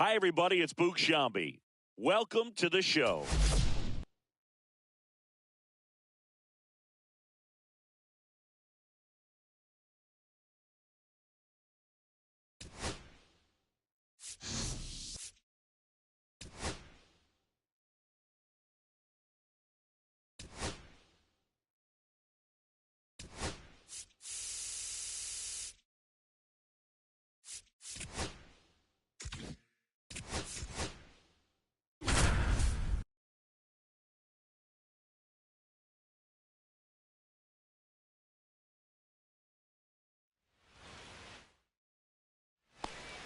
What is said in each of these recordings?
Hi, everybody. It's Boog Shambi. Welcome to the show.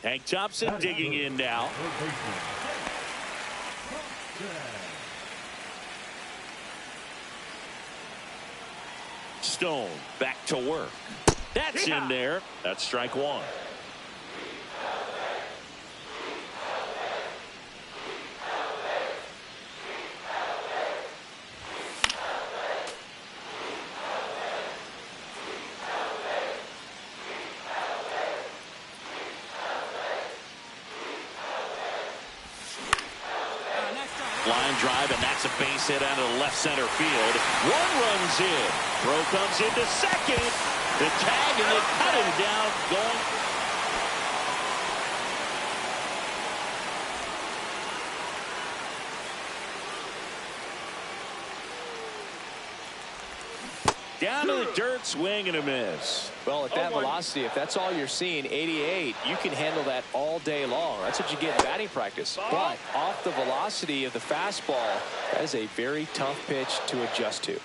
Hank Thompson digging in now. Stone back to work. That's in there. That's strike one. Line drive, and that's a base hit out of the left center field. One runs in. Throw comes into second. The tag, and they cut him down. Going. Down to the dirt, swing and a miss. Well, at that velocity, if that's all you're seeing, 88, you can handle that all day long. That's what you get in batting practice. But off the velocity of the fastball, that is a very tough pitch to adjust to.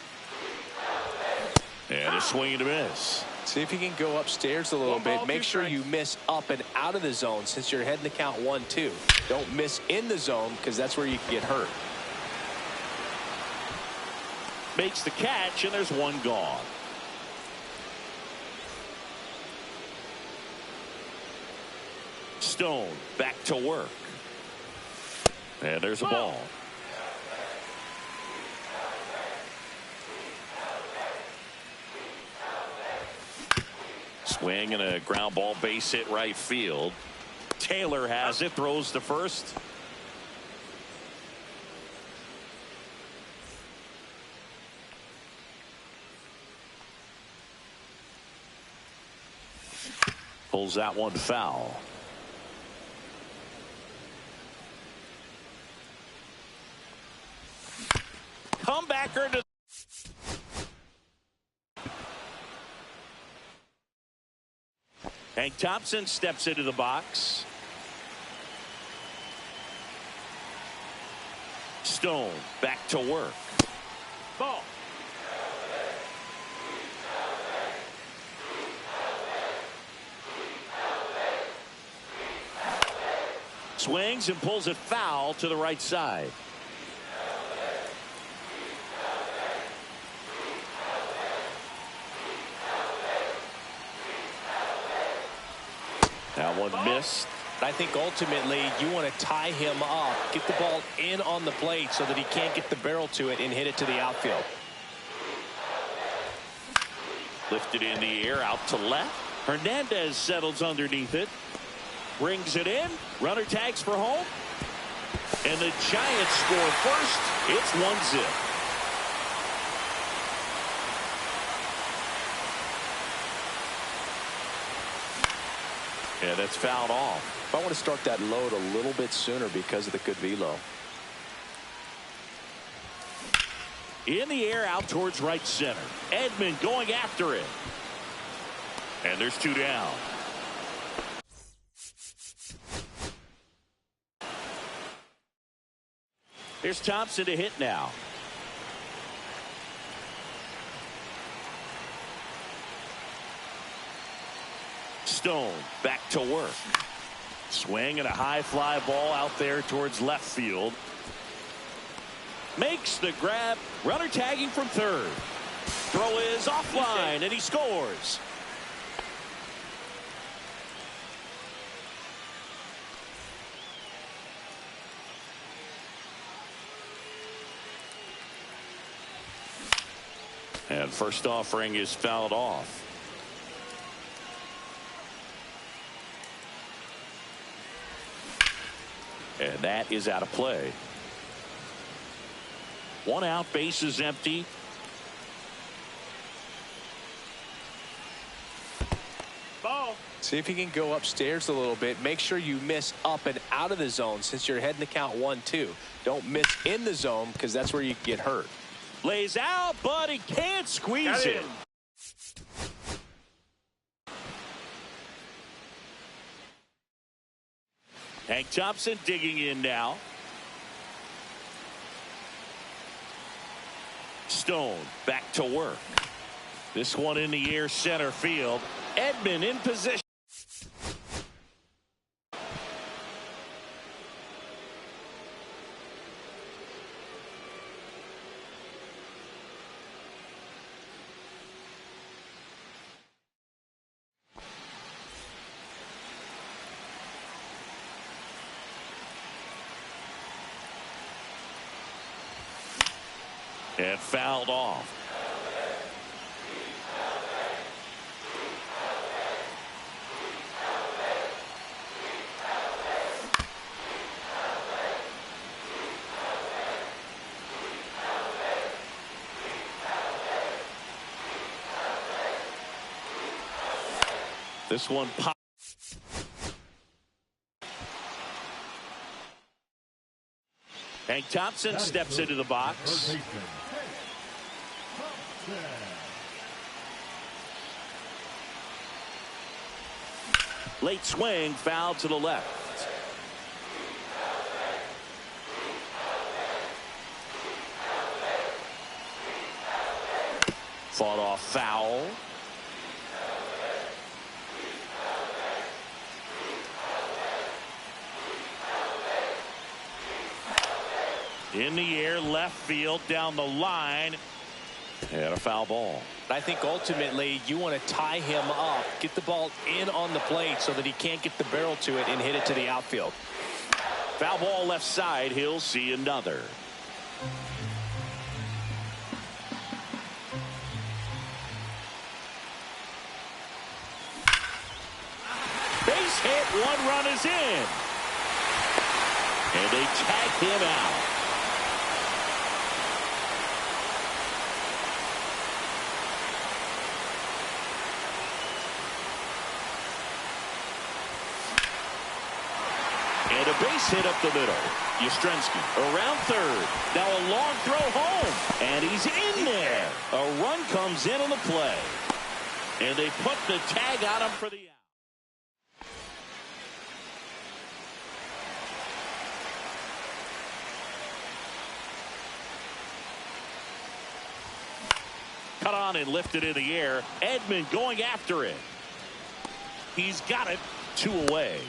And a swing and a miss. See if you can go upstairs a little bit. Make sure you miss up and out of the zone since you're heading to count 1-2. Don't miss in the zone because that's where you can get hurt. Makes the catch, and there's one gone. Stone back to work. And there's a ball. Swing and a ground ball, base hit right field. Taylor has it, throws to first. Pulls that one foul. Comebacker to Hank Thompson steps into the box. Stone back to work. Ball. Swings and pulls it foul to the right side. That one missed. I think ultimately you want to tie him up, get the ball in on the plate so that he can't get the barrel to it and hit it to the outfield. Lifted in the air out to left. Hernandez settles underneath it. Brings it in. Runner tags for home. And the Giants score first. It's 1-0. Yeah, that's fouled off. I want to start that load a little bit sooner because of the good velo. In the air out towards right center. Edman going after it. And there's two down. Here's Thompson to hit now. Stone back to work. Swing and a high fly ball out there towards left field. Makes the grab. Runner tagging from third. Throw is offline, and he scores. And first offering is fouled off. And that is out of play. 1 out, base is empty. Ball. See if you can go upstairs a little bit. Make sure you miss up and out of the zone since you're heading to count 1-2. Don't miss in the zone because that's where you get hurt. Lays out, but he can't squeeze it. Hank Thompson digging in now. Stone back to work. This one in the air, center field. Edman in position. And fouled off. This one pop. Hank Thompson steps into the box. Late swing, foul to the left. Fought off foul. In the air, left field, down the line. And a foul ball. I think ultimately you want to tie him up, get the ball in on the plate so that he can't get the barrel to it and hit it to the outfield. Foul ball left side. He'll see another. Base hit. 1 run is in. And they tag him out. And a base hit up the middle. Yastrzemski around third. Now a long throw home. And he's in there. A run comes in on the play. And they put the tag on him for the out. Cut on and lifted in the air. Edman going after it. He's got it. 2 away.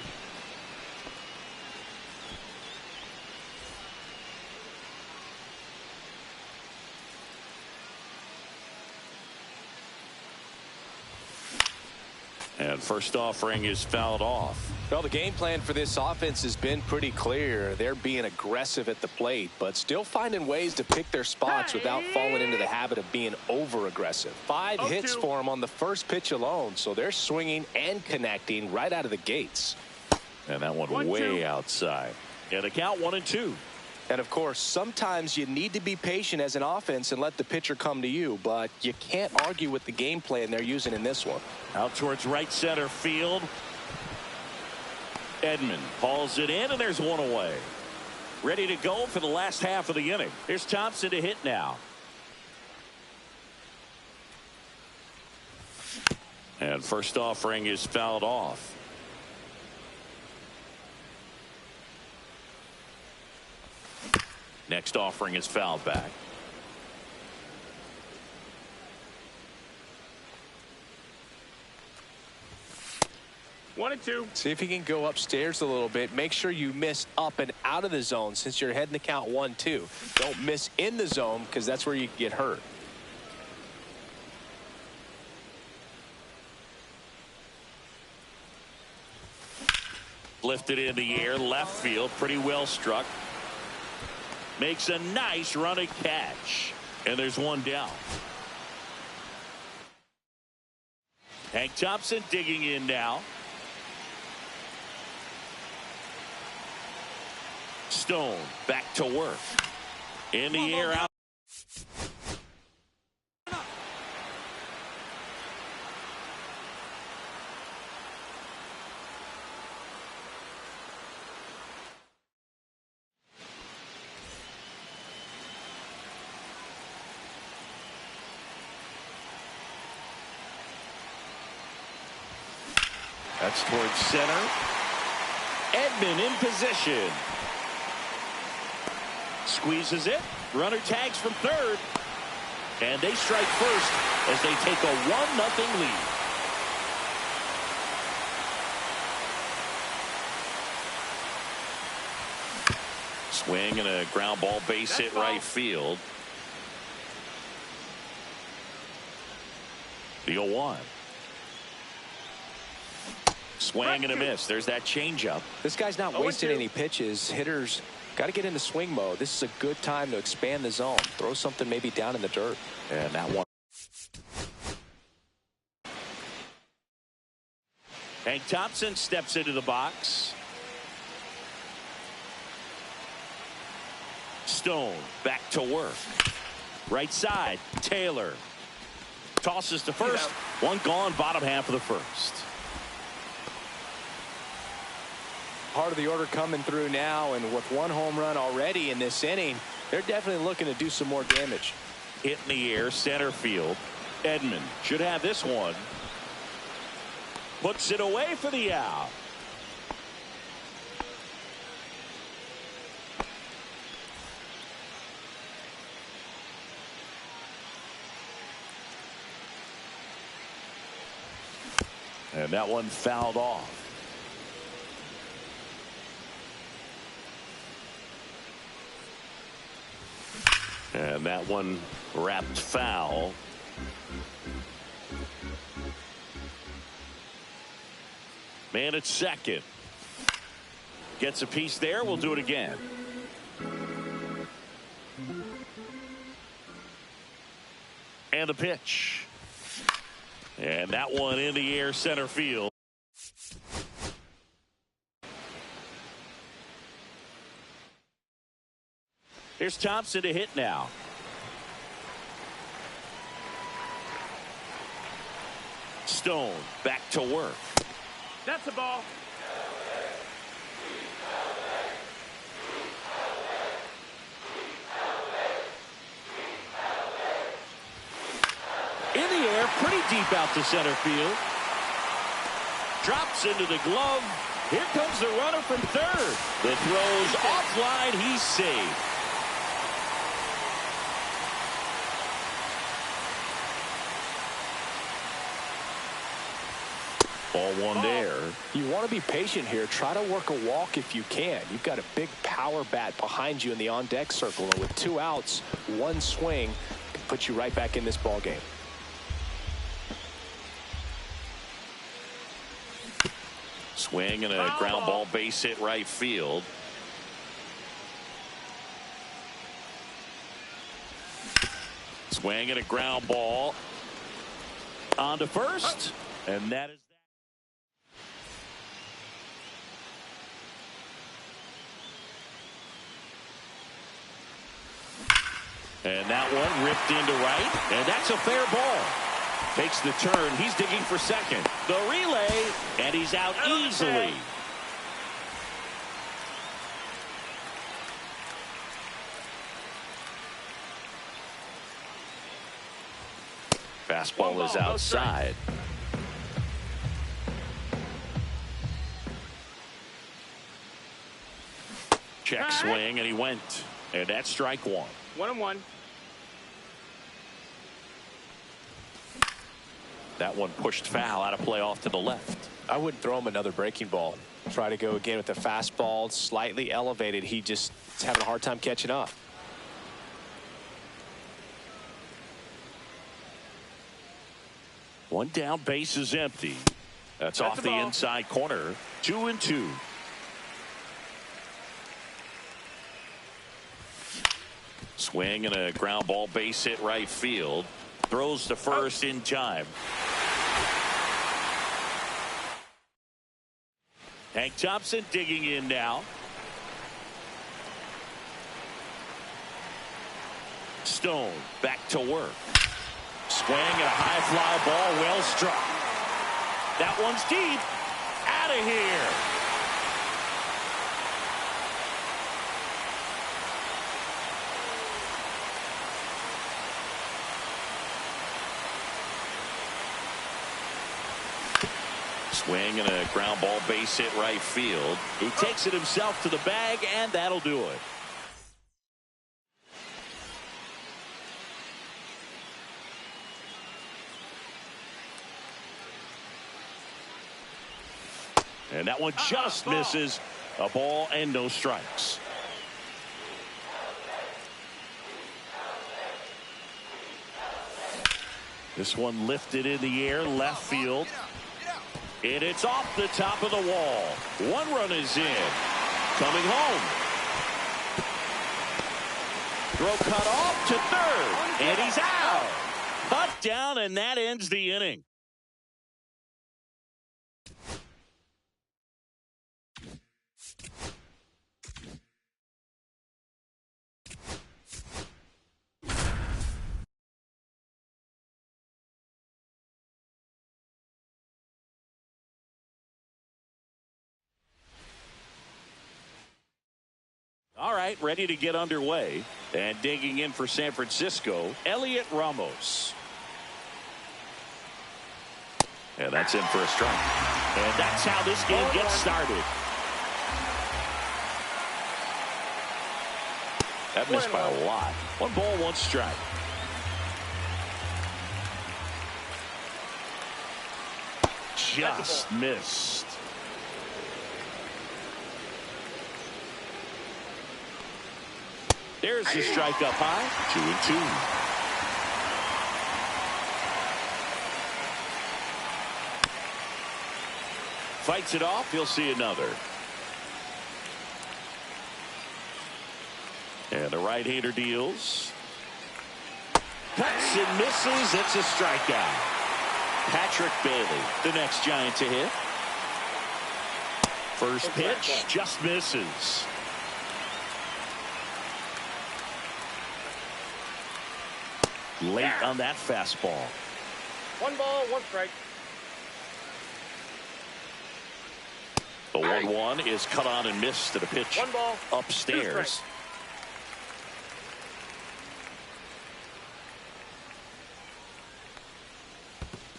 And first offering is fouled off. Well, the game plan for this offense has been pretty clear. They're being aggressive at the plate, but still finding ways to pick their spots without falling into the habit of being over-aggressive. 5 hits for them on the first pitch alone, so they're swinging and connecting right out of the gates. And that one way outside. And the count 1-2. And, of course, sometimes you need to be patient as an offense and let the pitcher come to you, but you can't argue with the game plan they're using in this one. Out towards right center field. Edman hauls it in, and there's 1 away. Ready to go for the last half of the inning. Here's Thompson to hit now. And first offering is fouled off. Next offering is fouled back. One and two. See if you can go upstairs a little bit. Make sure you miss up and out of the zone since you're heading to count 1-2. Don't miss in the zone because that's where you get hurt. Lifted in the air, left field, pretty well struck. Makes a nice running catch. And there's 1 down. Hank Thompson digging in now. Stone back to work. In the air out. That's towards center. Edman in position. Squeezes it. Runner tags from third. And they strike first as they take a 1-0 lead. Swing and a ground ball, base hit right field. The 0-1. Swing and a miss. There's that changeup. This guy's not wasting any pitches. Hitters got to get into swing mode. This is a good time to expand the zone. Throw something maybe down in the dirt. And that one. Hank Thompson steps into the box. Stone back to work. Right side. Taylor tosses to first. One gone, bottom half of the first. Part of the order coming through now, and with one home run already in this inning, they're definitely looking to do some more damage. Hit in the air, center field. Edman should have this one. Puts it away for the out. And that one fouled off. And that one wrapped foul. Man at second. Gets a piece there. We'll do it again. And the pitch. And that one in the air, center field. Here's Thompson to hit now. Stone back to work. That's a ball. In the air, pretty deep out to center field. Drops into the glove. Here comes the runner from third. The throw's offline. He's saved. Ball one there. You want to be patient here. Try to work a walk if you can. You've got a big power bat behind you in the on-deck circle. And with 2 outs, 1 swing can put you right back in this ball game. Swing and a ground ball, base hit right field. Swing and a ground ball on to first. And that is and that one ripped into right, and that's a fair ball. Takes the turn. He's digging for second. The relay, and he's out easily. Fastball is outside. Check swing, and he went. And that's strike one. 1-1. That one pushed foul, out of play off to the left. I wouldn't throw him another breaking ball. Try to go again with the fastball, slightly elevated. He just is having a hard time catching up. One down, base is empty. That's off the inside corner. 2-2. Swing and a ground ball, base hit right field. Throws to first in time. Hank Thompson digging in now. Stone back to work. Swing and a high fly ball, well struck. That one's deep. Out of here. Swing and a ground ball, base hit right field. He takes it himself to the bag, and that'll do it. And that one just misses. A ball and no strikes. This one lifted in the air, left field. And it's off the top of the wall. One run is in. Coming home. Throw cut off to third. And he's out. Cut down, and that ends the inning. All right, ready to get underway. And digging in for San Francisco, Elliot Ramos. And that's in for a strike. And that's how this game gets started. That missed by a lot. 1 ball, 1 strike. Just missed. There's the strike up high. 2-2. Fights it off. He'll see another. And the right-hander deals. Cuts and misses. It's a strikeout. Patrick Bailey, the next Giant to hit. First pitch just misses. Late on that fastball. 1 ball, 1 strike. The 1-1 is cut on and missed to the pitch. 1 ball, upstairs.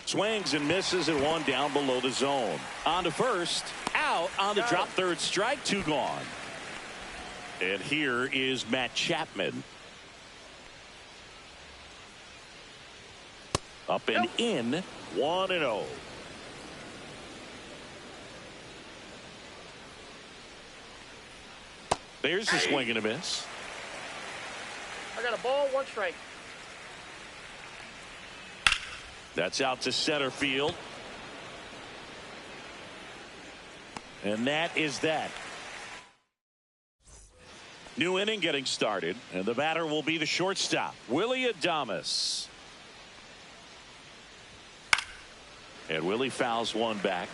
Swings and misses and 1 down below the zone. On to first. Out on the drop third strike. 2 gone. And here is Matt Chapman. Up and in. 1-0. There's the swing and a miss. I got a ball, 1 strike. That's out to center field. And that is that. New inning getting started. And the batter will be the shortstop, Willie Adames. And Willie fouls 1 back.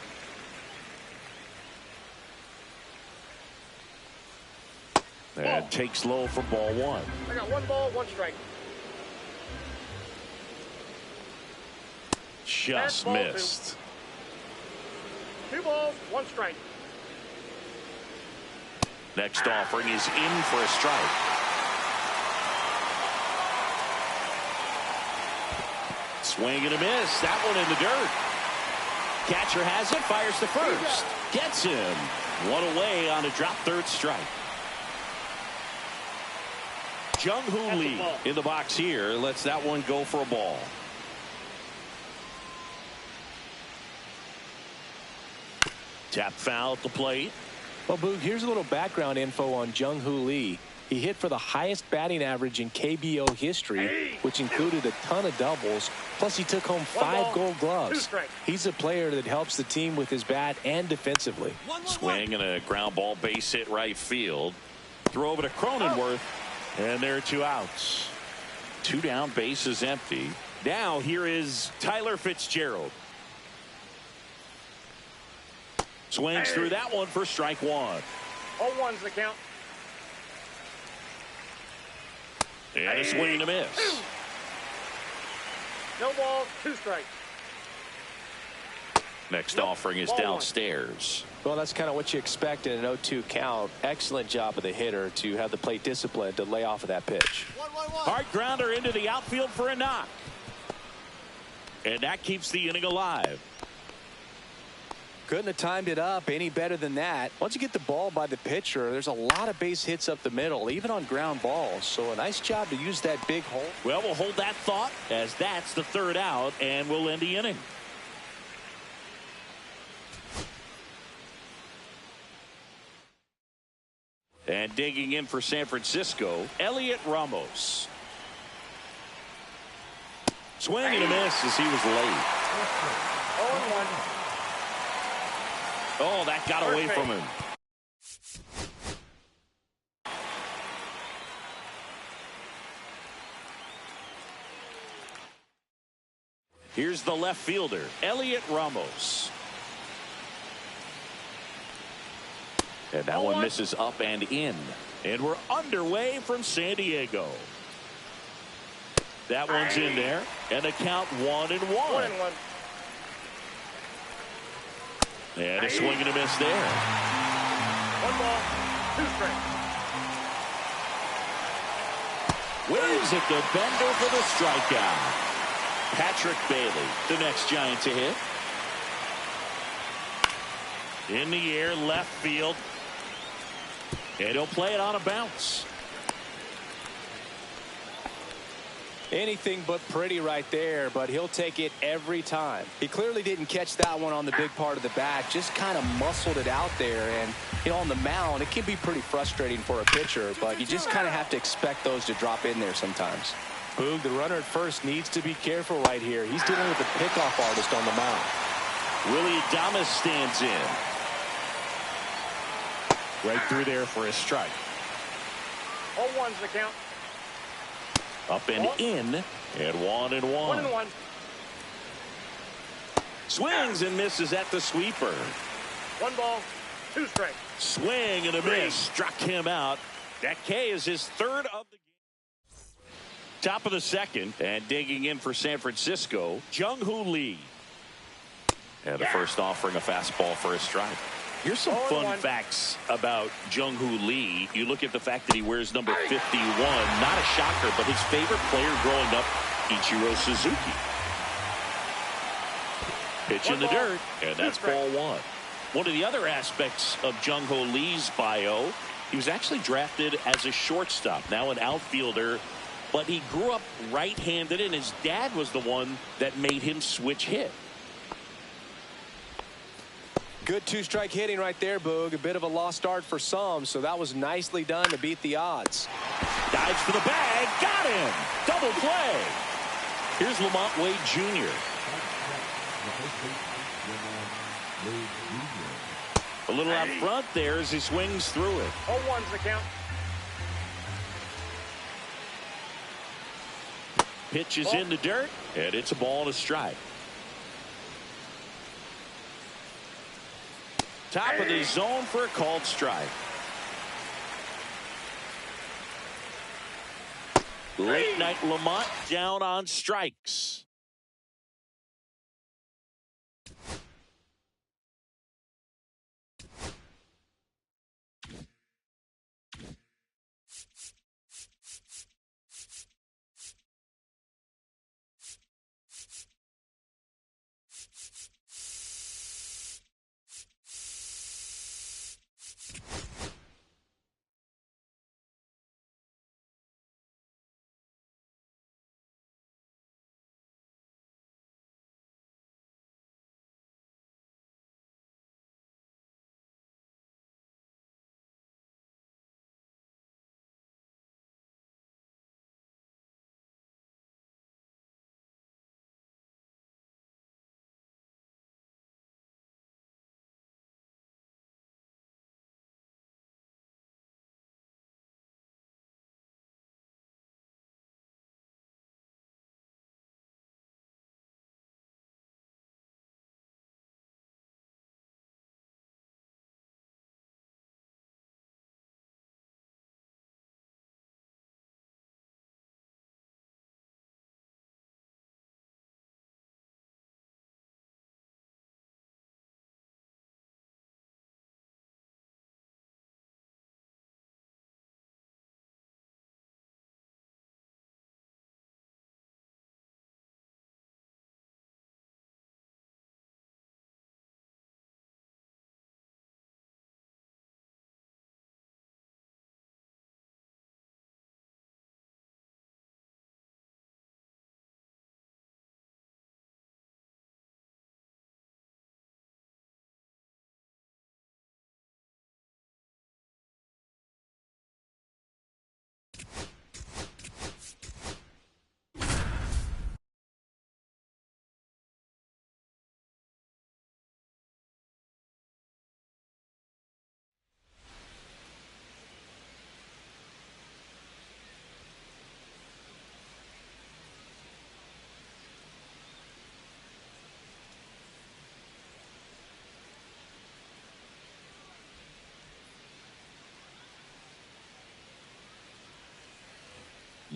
And takes low for ball 1. I got 1 ball, 1 strike. Just missed. 2 balls, 1 strike. Next offering is in for a strike. Swing and a miss. That one in the dirt. Catcher has it, fires to first. Gets him. 1 away on a drop third strike. Jung-Hoo Lee in the box here. Lets that one go for a ball. Tap foul at the plate. Well, Boog, here's a little background info on Jung-Hoo Lee. He hit for the highest batting average in KBO history, which included a ton of doubles. Plus, he took home 5 gold gloves. He's a player that helps the team with his bat and defensively. Swing and a ground ball, base hit right field. Throw over to Cronenworth. And there are 2 outs. 2 down, base is empty. Now here is Tyler Fitzgerald. Swings through that one for strike 1. All 1's the count. And a swing and a miss. No balls, 2 strikes. Next offering is downstairs. Well, that's kind of what you expect in an 0-2 count. Excellent job of the hitter to have the plate discipline to lay off of that pitch. Hard grounder into the outfield for a knock. And that keeps the inning alive. Couldn't have timed it up any better than that. Once you get the ball by the pitcher, there's a lot of base hits up the middle, even on ground balls. So a nice job to use that big hole. Well, we'll hold that thought as that's the 3rd out, and we'll end the inning. And digging in for San Francisco, Elliot Ramos. Swing and a miss as he was late. 0-1. Oh, that got away from him. Here's the left fielder, Elliot Ramos. And that one misses up and in. And we're underway from San Diego. That one's in there. And the count 1-1. 1-1. And a swing and a miss there. 1 ball, 2 strikes. Waves at the bender for the strikeout. Patrick Bailey, the next Giant to hit. In the air, left field. And he'll play it on a bounce. Anything but pretty right there, but he'll take it every time. He clearly didn't catch that one on the big part of the bat, just kind of muscled it out there. And, you know, on the mound, it can be pretty frustrating for a pitcher, but you just kind of have to expect those to drop in there sometimes. Boog, the runner at first needs to be careful right here. He's dealing with a pickoff artist on the mound. Willie Adames stands in. Right through there for a strike. 0-1's the count. Up and in, and 1-1. 1-1. Swings and misses at the sweeper. 1 ball, 2 strikes. Swing and a miss. Struck him out. That K is his 3rd of the game. Top of the 2nd, and digging in for San Francisco, Jung-Hoo Lee. And the first offering a fastball for a strike. Here's some fun facts about Jung-Hoo Lee. You look at the fact that he wears number 51. Not a shocker, but his favorite player growing up, Ichiro Suzuki. Pitch in the dirt, and that's ball 1. One of the other aspects of Jung-Hoo Lee's bio, he was actually drafted as a shortstop, now an outfielder, but he grew up right-handed, and his dad was the one that made him switch hit. Good 2-strike hitting right there, Boog. A bit of a lost start for some, so that was nicely done to beat the odds. Dives for the bag. Got him. Double play. Here's Lamont Wade Jr. A little out front there as he swings through it. 0-1's the count. Pitch is in the dirt, and it's a ball and a strike. Top of the zone for a called strike. Late night Lamont down on strikes.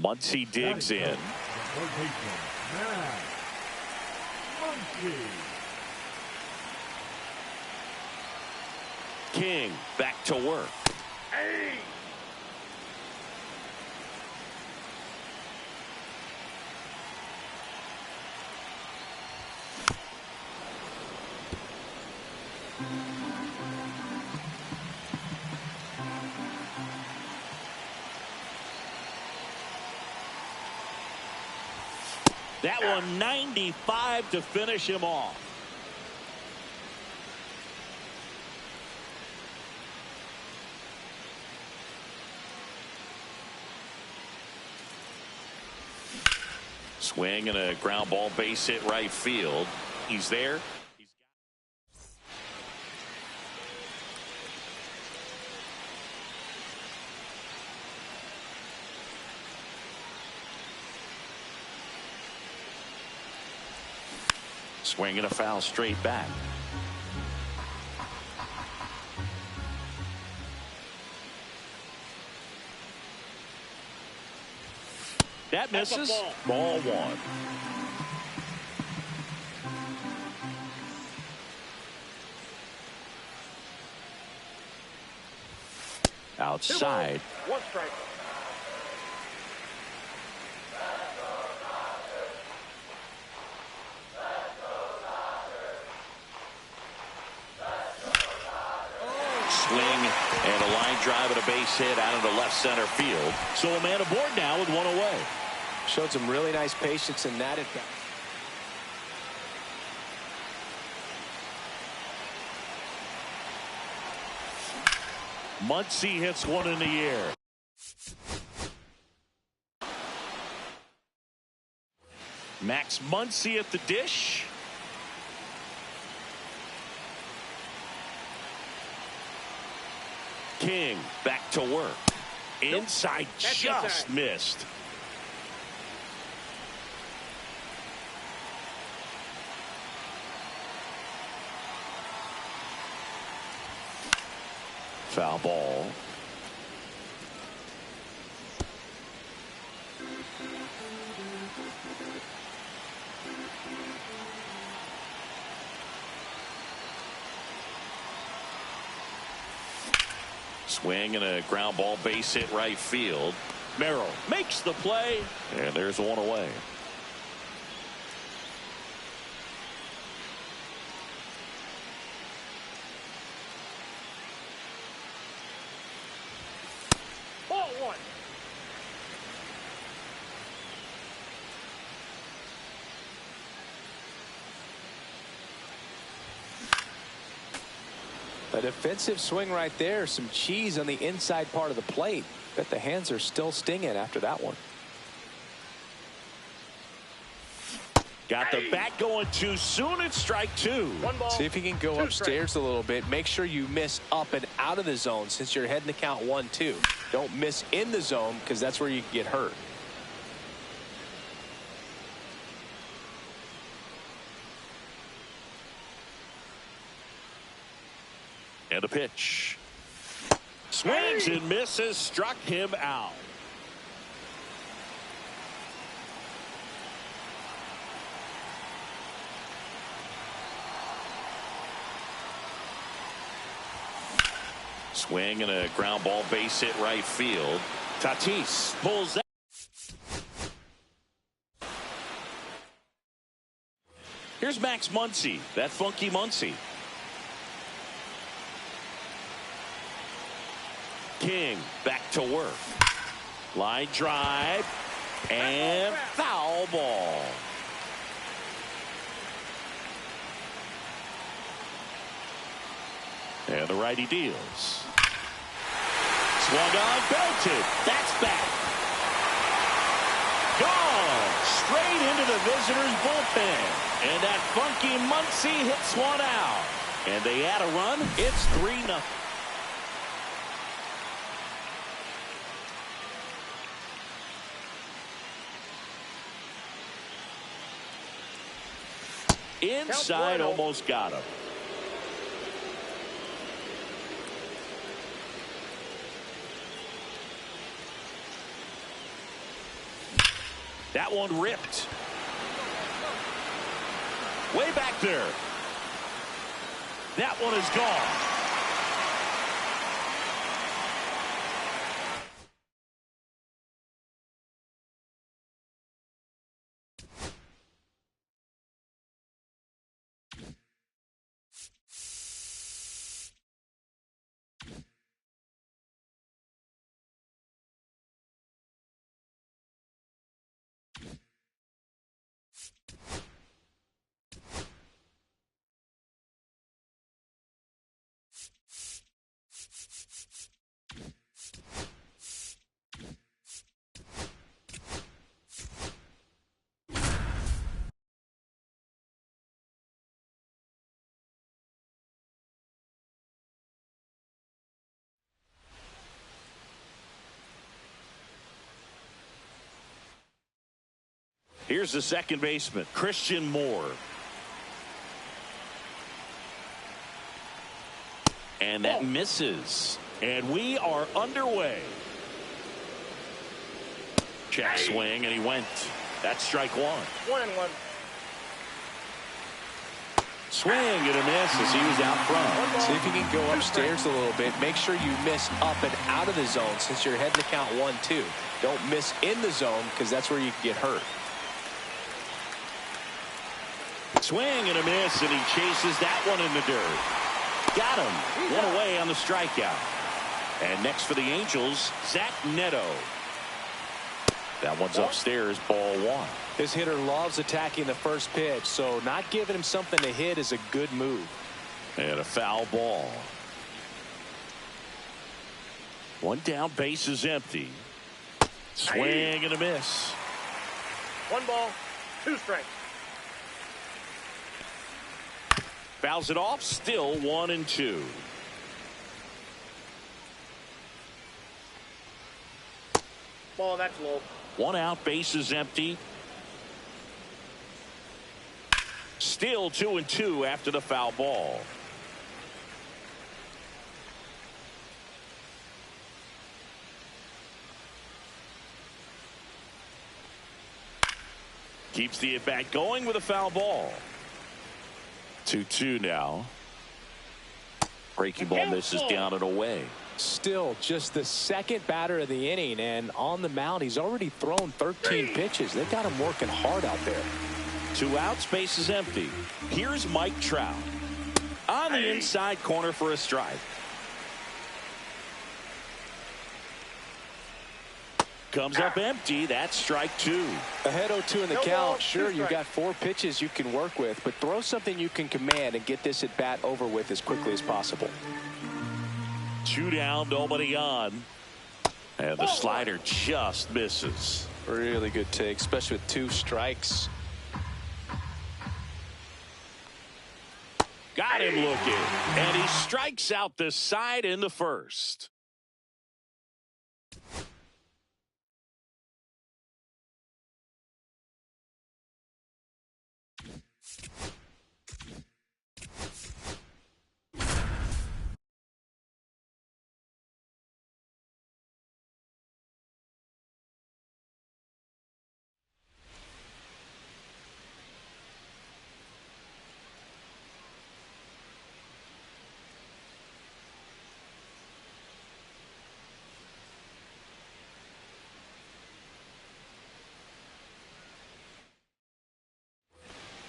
Muncy digs in. King back to work. Hey! That one 95 to finish him off. Swing and a ground ball, base hit right field. He's there. Swing and a foul straight back. That misses. Ball one. Outside. 1 strike. Swing and a line drive and a base hit out into left center field. So a man aboard now with one away. Showed some really nice patience in that at bat. Muncy hits one in the air. Max Muncy at the dish. King back to work. Inside, just missed. Foul ball. Swing and a ground ball, base hit right field. Merrill makes the play, and there's one away. Ball one. A defensive swing right there. Some cheese on the inside part of the plate. Bet the hands are still stinging after that one. Got the bat going too soon. It's strike two. 1 ball. See if you can go 2 upstairs strikes. a little bit. Make sure you miss up and out of the zone since you're heading to count 1-2. Don't miss in the zone because that's where you can get hurt. And a pitch. Swings and misses. Struck him out. Swing and a ground ball, base hit right field. Tatis pulls that. Here's Max Muncy, that funky Muncy. King back to work. Line drive and foul ball. And the righty deals. Swung on, belted. That's back. Gone. Straight into the visitors' bullpen. And that funky Muncy hits one out. And they add a run. It's 3-0. Inside, almost got him. That one ripped. Way back there. That one is gone. Here's the second baseman, Christian Moore. And that misses. And we are underway. Check swing, and he went. That's strike one. 1-1. Swing and a miss as he was out front. See if you can go upstairs a little bit. Make sure you miss up and out of the zone since you're heading to count 1-2. Don't miss in the zone because that's where you can get hurt. Swing and a miss, and he chases that one in the dirt. Got him. One away on the strikeout. And next for the Angels, Zach Neto. That one's upstairs, ball one. This hitter loves attacking the first pitch, so not giving him something to hit is a good move. And a foul ball. One down, base is empty. Swing and a miss. 1 ball, 2 strikes. Fouls it off, still 1-2. Ball, that's low. One out, base is empty. Still 2-2 after the foul ball. Keeps the at-bat going with a foul ball. 2-2 now. Breaking ball misses down and away. Still just the second batter of the inning, and on the mound he's already thrown 13 pitches. They've got him working hard out there. 2 outs, base is empty. Here's Mike Trout on the inside corner for a strike. Comes up empty. That's strike 2. Ahead 0-2 in the No count. ball, Sure, 2 you've got strikes. 4 pitches you can work with, but throw something you can command and get this at bat over with as quickly as possible. 2 down, nobody on. And the slider just misses. Really good take, especially with 2 strikes. Got him looking. And he strikes out the side in the first.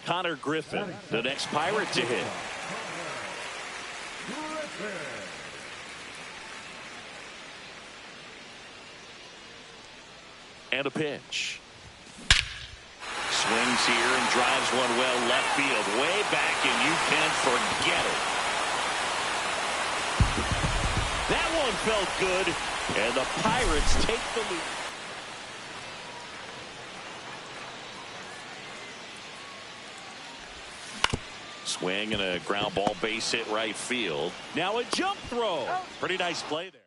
Connor Griffin, the next Pirate to hit. And a pitch. Swings here and drives one well left field. Way back, and you can forget it. That one felt good, and the Pirates take the lead. Swing and a ground ball, base hit right field. Now a jump throw. Pretty nice play there.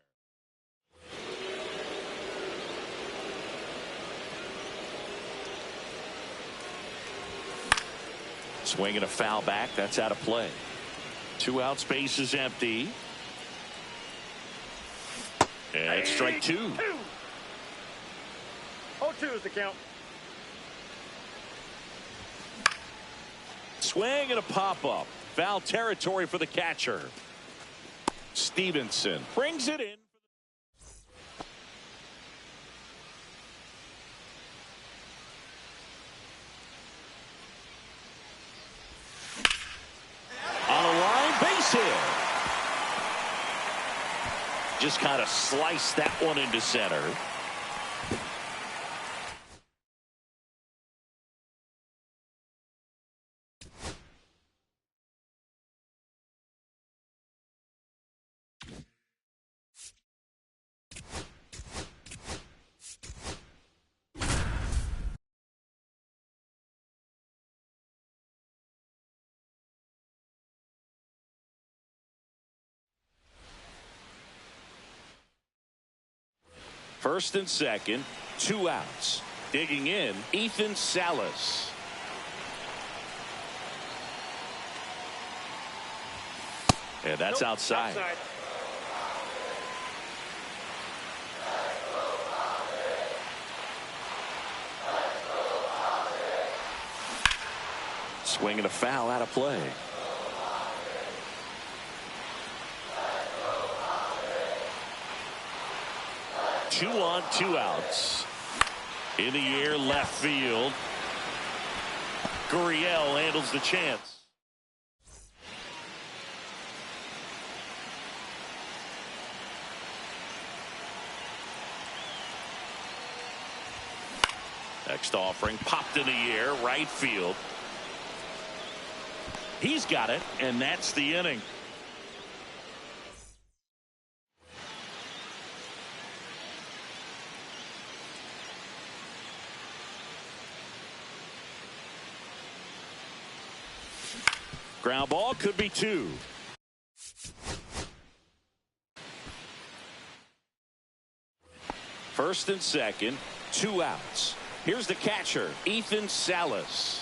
Swing and a foul back. That's out of play. 2 outs, base is empty. And it's strike 2. 0-2 is the count. Swing and a pop-up. Foul territory for the catcher. Stevenson brings it in. On the line, base hit. Just kind of sliced that one into center. First and second, 2 outs. Digging in, Ethan Salas. And that's outside. Swing and a foul out of play. Two on, 2 outs. In the air, left field. Gurriel handles the chance. Next offering popped in the air, right field. He's got it, and that's the inning. Ground ball, could be 2. First and second, 2 outs. Here's the catcher, Ethan Salas.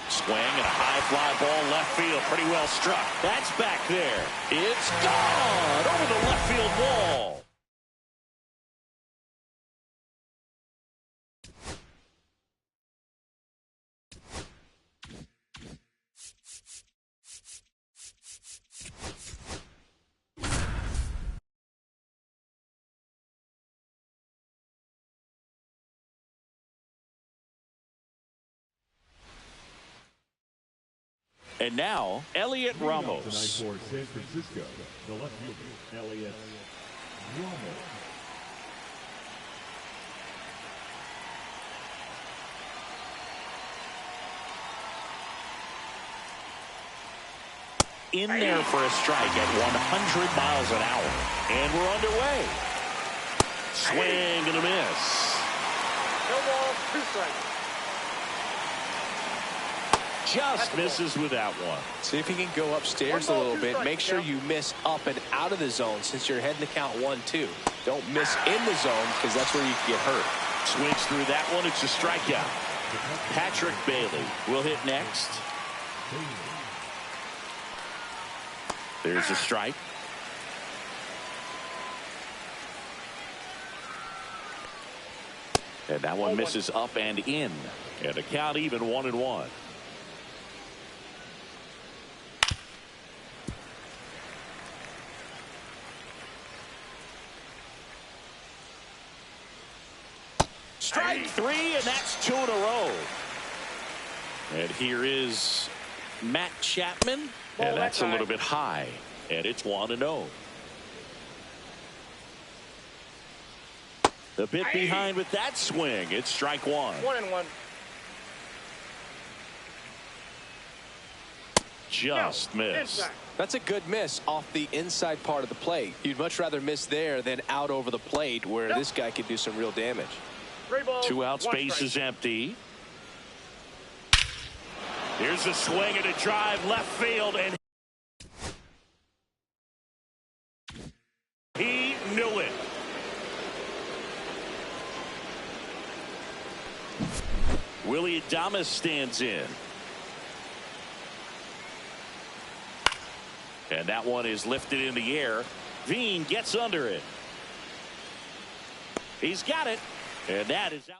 Swing and a high fly ball left field, pretty well struck. That's back there. It's gone over the left field wall. And now, Elliot Ramos. For San Francisco, the left fielder, Elliot Ramos. In there for a strike at 100 miles an hour. And we're underway. Swing and a miss. No ball, 2 strikes. Just misses with that one. See if you can go upstairs a little bit. Make sure you miss up and out of the zone since you're heading to count 1-2. Don't miss in the zone because that's where you can get hurt. Swings through that one. It's a strikeout. Patrick Bailey will hit next. There's a strike. And that one misses up and in. And the count even 1-1. Strike 3, and that's 2 in a row. And here is Matt Chapman. And that's a little bit high. And it's 1-0. The bit behind with that swing. It's strike 1. 1-1. Just missed. That's a good miss off the inside part of the plate. You'd much rather miss there than out over the plate where this guy could do some real damage. 3 balls, 2 outs, 1 base strike. is empty. Here's a swing and a drive left field, and he knew it. Willie Adames stands in. And that one is lifted in the air. Veen gets under it. He's got it. And that is out.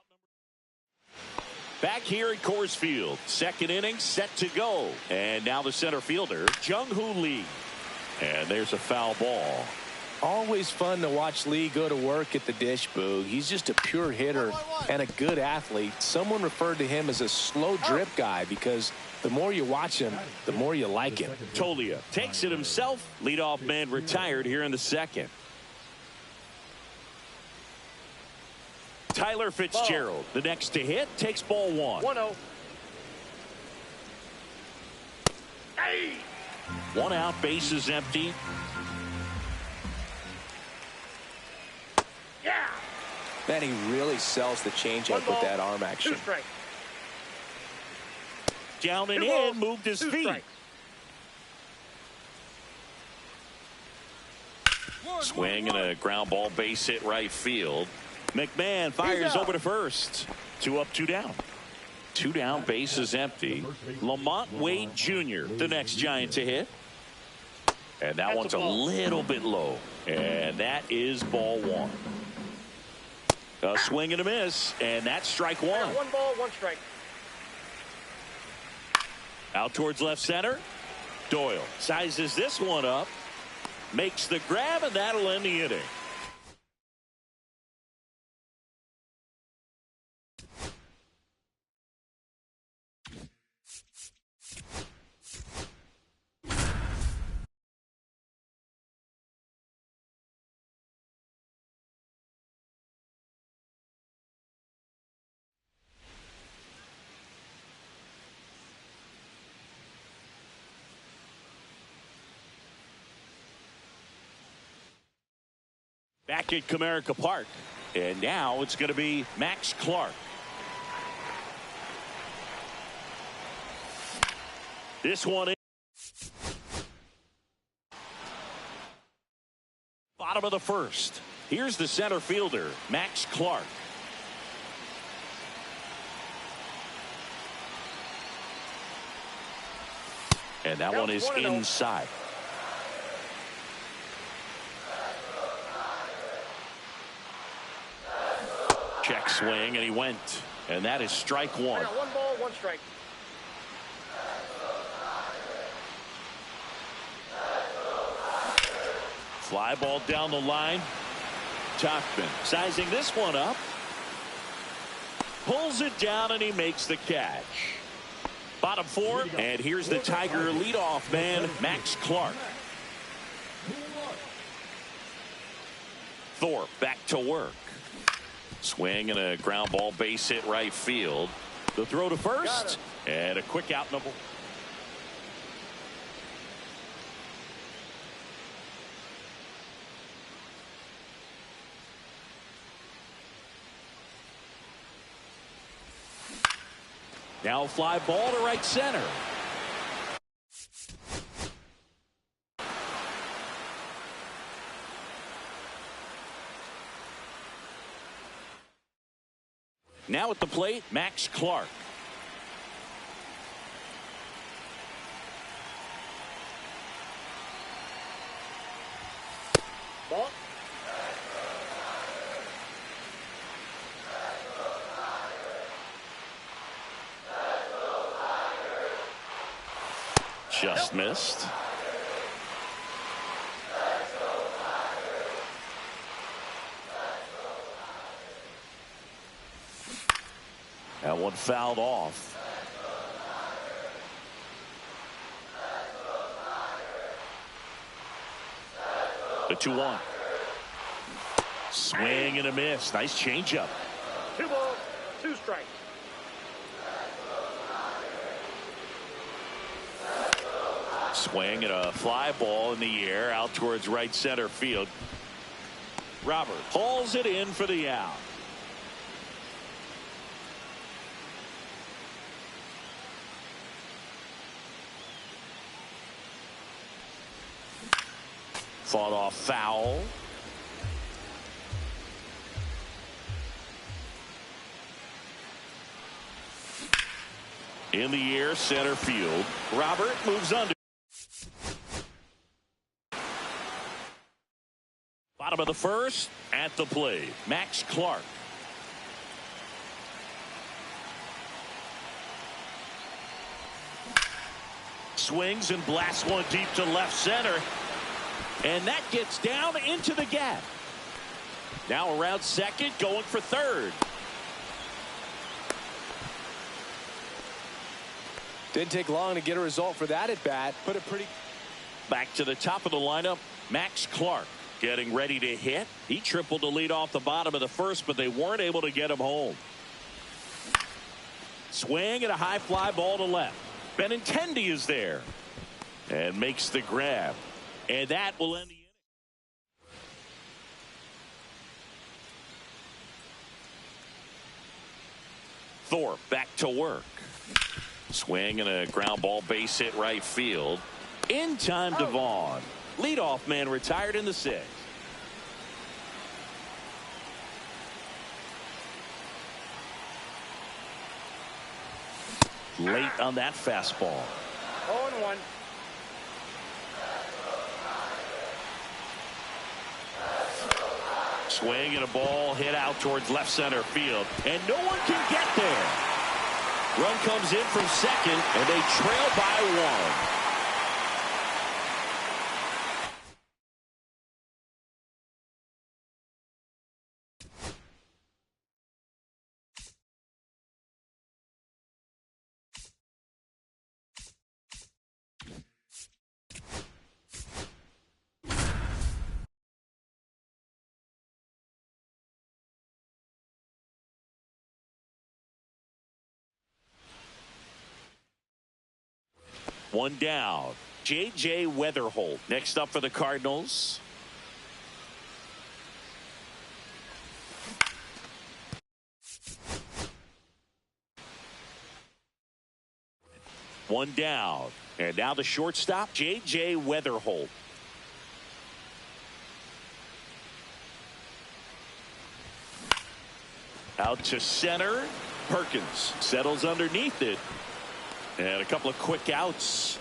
Back here at Coors Field, second inning set to go. And now the center fielder, Jung-Hoo Lee. And there's a foul ball. Always fun to watch Lee go to work at the dish, Boog. He's just a pure hitter and a good athlete. Someone referred to him as a slow drip guy because the more you watch him, the more you like him. Tolia takes it himself. Leadoff man retired here in the second. Tyler Fitzgerald, the next to hit, takes ball one. 1-0. Hey! One out, bases empty. Yeah. Man, he really sells the changeup with that arm action. 2 strikes. Down and 2 balls, in, moved his 2 feet. strikes. Swing and a ground ball, base hit right field. McMahon fires over to first. 2 up, 2 down. 2 down, bases empty. Lamont Wade Jr., the next Giant to hit. And that one's a little bit low. And that is ball 1. A swing and a miss, and that's strike 1. 1 ball, 1 strike. Out towards left center. Doyle sizes this one up. Makes the grab, and that'll end the inning. Back at Comerica Park. And now it's going to be Max Clark. This one in. Bottom of the first. Here's the center fielder, Max Clark. And that one is inside. Check swing, and he went. And that is strike 1. 1 ball, 1 strike. Fly ball down the line. Tauchman sizing this one up. Pulls it down, and he makes the catch. Bottom 4, and here's the Tiger leadoff man, Max Clark. Thorpe back to work. Swing and a ground ball, base hit right field. The throw to first, and a quick out number. Now fly ball to right center. Now at the plate, Max Clark. Ball. Just missed. That one fouled off. The 2-1. Swing and a miss. Nice changeup. 2 balls, 2 strikes. Swing and a fly ball in the air out towards right center field. Robert hauls it in for the out. Fought off foul. In the air, center field. Robert moves under. Bottom of the first, at the plate, Max Clark. swings and blasts one deep to left center. And that gets down into the gap. Now around second, going for third. Didn't take long to get a result for that at bat. Put it pretty. Back to the top of the lineup, Max Clark getting ready to hit. He tripled to lead off the bottom of the first, but they weren't able to get him home. Swing and a high fly ball to left. Benintendi is there and makes the grab. And that will end the inning. Thorpe back to work. Swing and a ground ball, base hit right field. In time to Vaughn. Leadoff man retired in the sixth. Late on that fastball. 0-1. Swing and a ball hit out towards left center field. And no one can get there. Run comes in from second, and they trail by one. One down. J.J. Weatherholt next up for the Cardinals. One down. And now the shortstop, J.J. Weatherholt. Out to center. Perkins settles underneath it. And a couple of quick outs.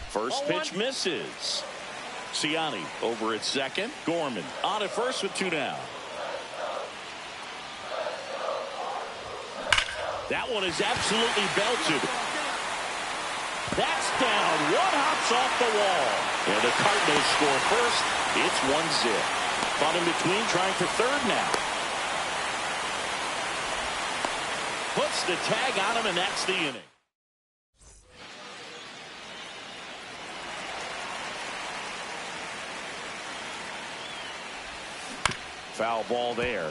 First pitch misses. Ciani over at second. Gorman on at first with two down. That one is absolutely belted. That's down. One hops off the wall. And the Cardinals score first. It's 1-0. Caught in between, trying for third now. Puts the tag on him, and that's the inning. Foul ball there.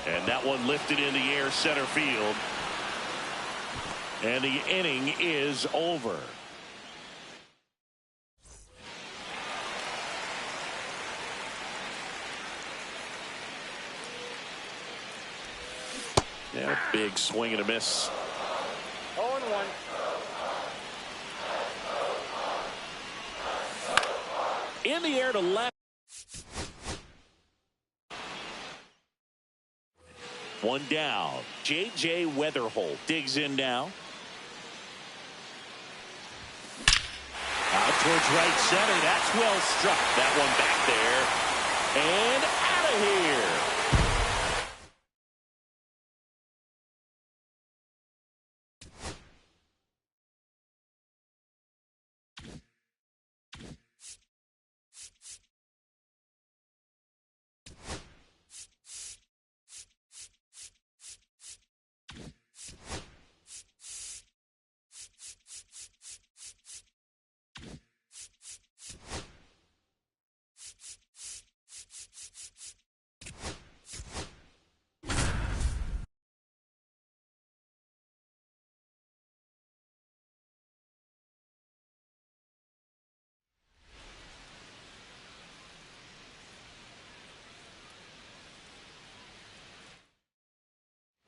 And that one lifted in the air, center field. And the inning is over. Yeah, big swing and a miss. 0-1. In the air to left. One down. J.J. Weatherholt digs in now. Out towards right center. That's well struck. That one back there. And out of here.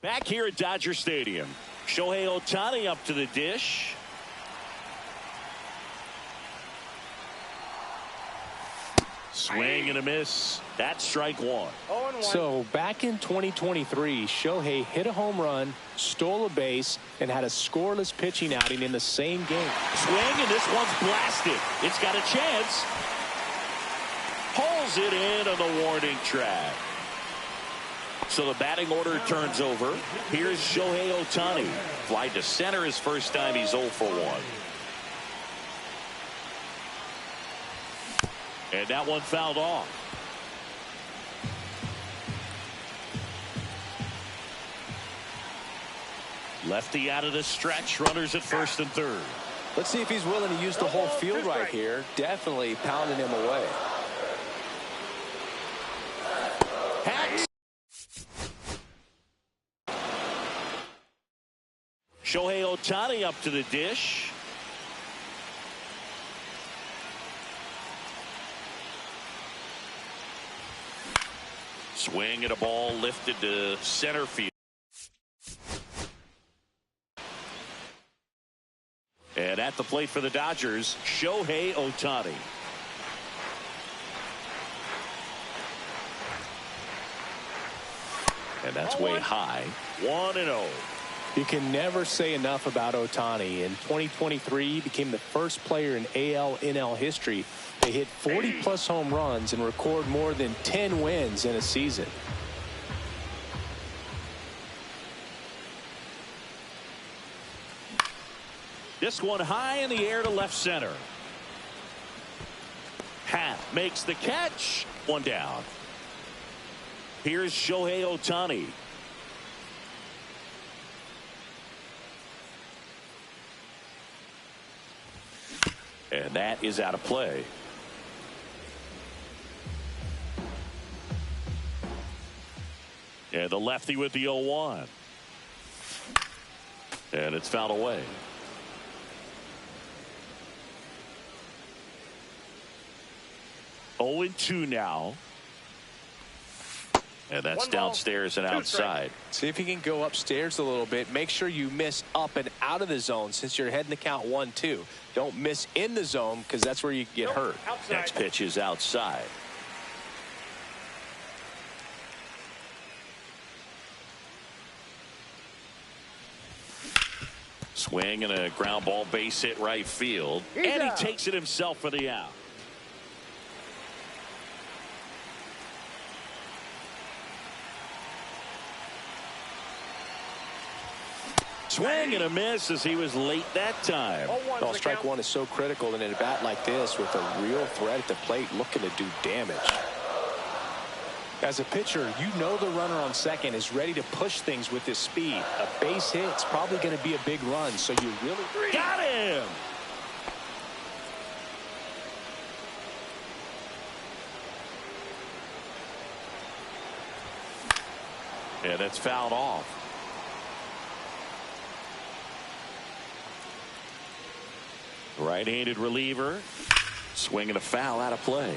Back here at Dodger Stadium, Shohei Ohtani up to the dish. Swing and a miss. That's strike one. 0-1. So back in 2023, Shohei hit a home run, stole a base, and had a scoreless pitching outing in the same game. Swing, and this one's blasted. It's got a chance. Pulls it in on the warning track. So the batting order turns over. Here's Shohei Ohtani. Fly to center his first time. He's 0 for 1. And that one fouled off. Lefty out of the stretch. Runners at first and third. Let's see if he's willing to use the whole field right here. Definitely pounding him away. Hacks. Shohei Ohtani up to the dish. Swing at a ball lifted to center field. And at the plate for the Dodgers, Shohei Ohtani. And that's way high. 1-0. You can never say enough about Ohtani. In 2023, he became the first player in AL/NL history to hit 40-plus home runs and record more than 10 wins in a season. This one high in the air to left center. Happ makes the catch. One down. Here's Shohei Ohtani. And that is out of play. And the lefty with the 0-1. And it's fouled away. Oh, 0-2 now. And that's downstairs and outside. See if you can go upstairs a little bit. Make sure you miss up and out of the zone since you're heading to count 1-2. Don't miss in the zone because that's where you get hurt. Outside. Next pitch is outside. Swing and a ground ball base hit right field. And he takes it himself for the out. Swing and a miss as he was late that time. Well, strike one is so critical in a bat like this with a real threat at the plate looking to do damage. As a pitcher, you know the runner on second is ready to push things with his speed. A base hit's probably going to be a big run, so you really got him. And it's fouled off. Right-handed reliever. Swinging a foul out of play.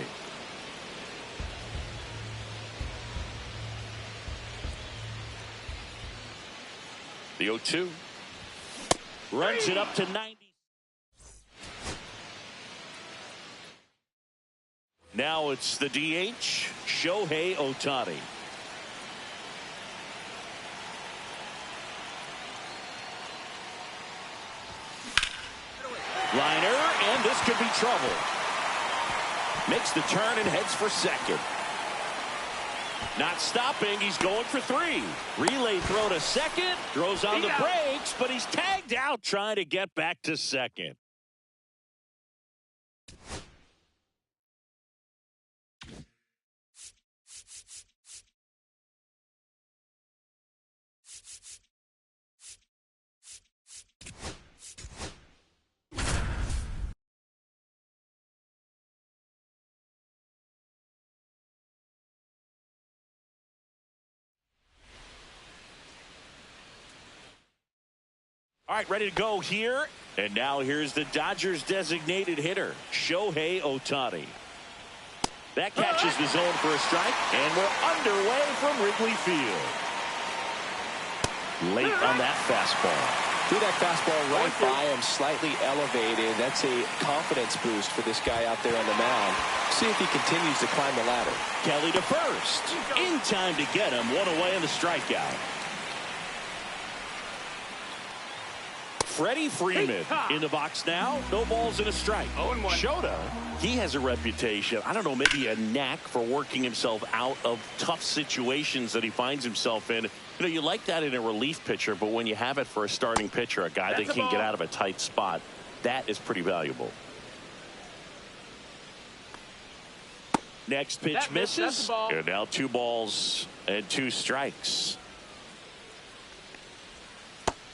The 0-2. Runs it up to 90. Now it's the DH, Shohei Ohtani. Liner, and this could be trouble. Makes the turn and heads for second. Not stopping, he's going for 3. Relay throw to second, throws on the brakes, but he's tagged out trying to get back to second. All right, ready to go here. And now here's the Dodgers designated hitter, Shohei Ohtani. That catches the zone for a strike, and we're underway from Wrigley Field. Late on that fastball. Threw that fastball right by him, slightly elevated. That's a confidence boost for this guy out there on the mound. See if he continues to climb the ladder. Kelly to first. In time to get him. One away in the strikeout. Freddie Freeman in the box now. No balls and a strike. 0-1. Shota, he has a reputation, I don't know, maybe a knack for working himself out of tough situations that he finds himself in. You know, you like that in a relief pitcher, but when you have it for a starting pitcher, a guy that can get out of a tight spot, that is pretty valuable. Next pitch misses. And now 2 balls and 2 strikes.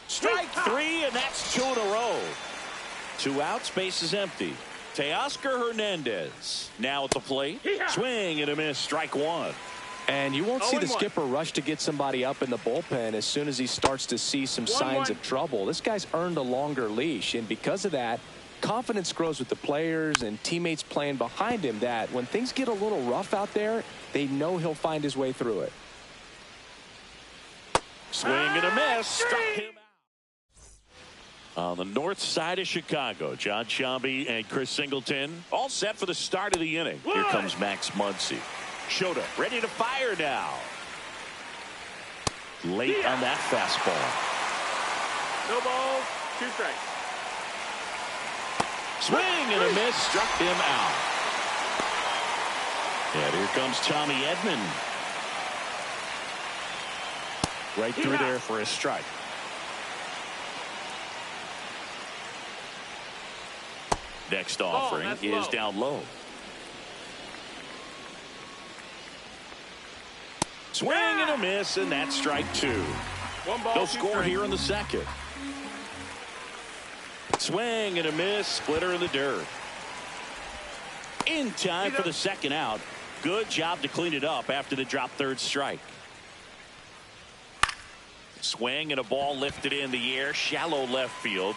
Strike 3, and that's 2 in a row. 2 outs, base is empty. Teoscar Hernandez now at the plate. Swing and a miss, strike 1. And you won't see the skipper rush to get somebody up in the bullpen as soon as he starts to see some signs of trouble. This guy's earned a longer leash, and because of that, confidence grows with the players and teammates playing behind him, that when things get a little rough out there, they know he'll find his way through it. Swing and a miss, struck him out. On the north side of Chicago, John Sciambi and Chris Singleton all set for the start of the inning. Here comes Max Muncy. Shota ready to fire now. Late on that fastball. No balls, 2 strikes. Swing and a miss, struck him out. And here comes Tommy Edman. Right through there for a strike. Next offering is down low. Swing and a miss, and that's strike 2. 1 ball, No 2 score strikes. here in the second. Swing and a miss, splitter in the dirt. In time for the second out. Good job to clean it up after the drop 3rd strike. Swing and a ball lifted in the air, shallow left field,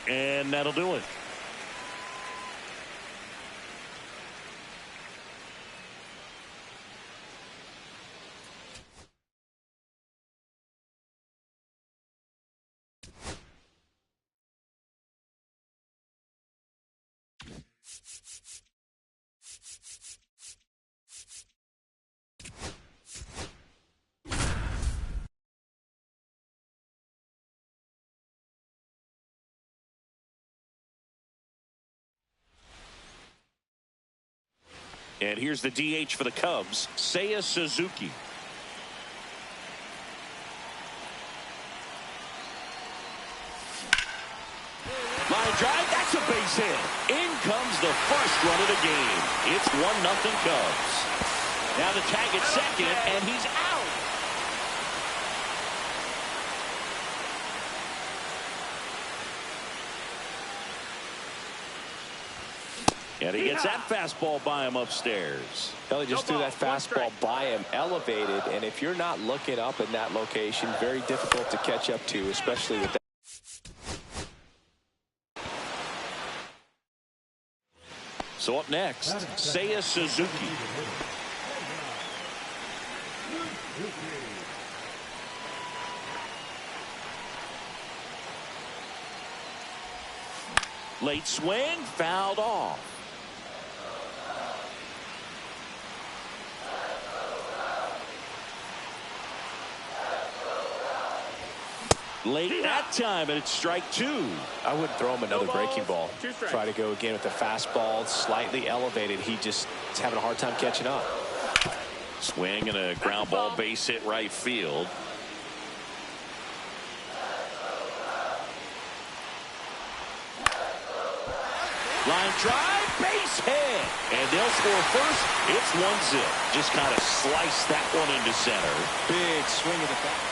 and that'll do it. And here's the DH for the Cubs, Seiya Suzuki. Line drive, that's a base hit. In comes the first run of the game. It's 1-0 Cubs. Now the tag at second, and he's out. And he gets that fastball by him upstairs. Kelly just threw that fastball by him, elevated, and if you're not looking up in that location, very difficult to catch up to, especially with that. So up next, Seiya Suzuki. Late swing, fouled off. Late that time, and it's strike 2. I wouldn't throw him another breaking ball. 2 strikes. Try to go again with the fastball, slightly elevated. He just is having a hard time catching up. Swing and a ground ball, base hit right field. Line drive, base hit. And they'll score first. It's 1-0. Just kind of slice that one into center. Big swing of the bat.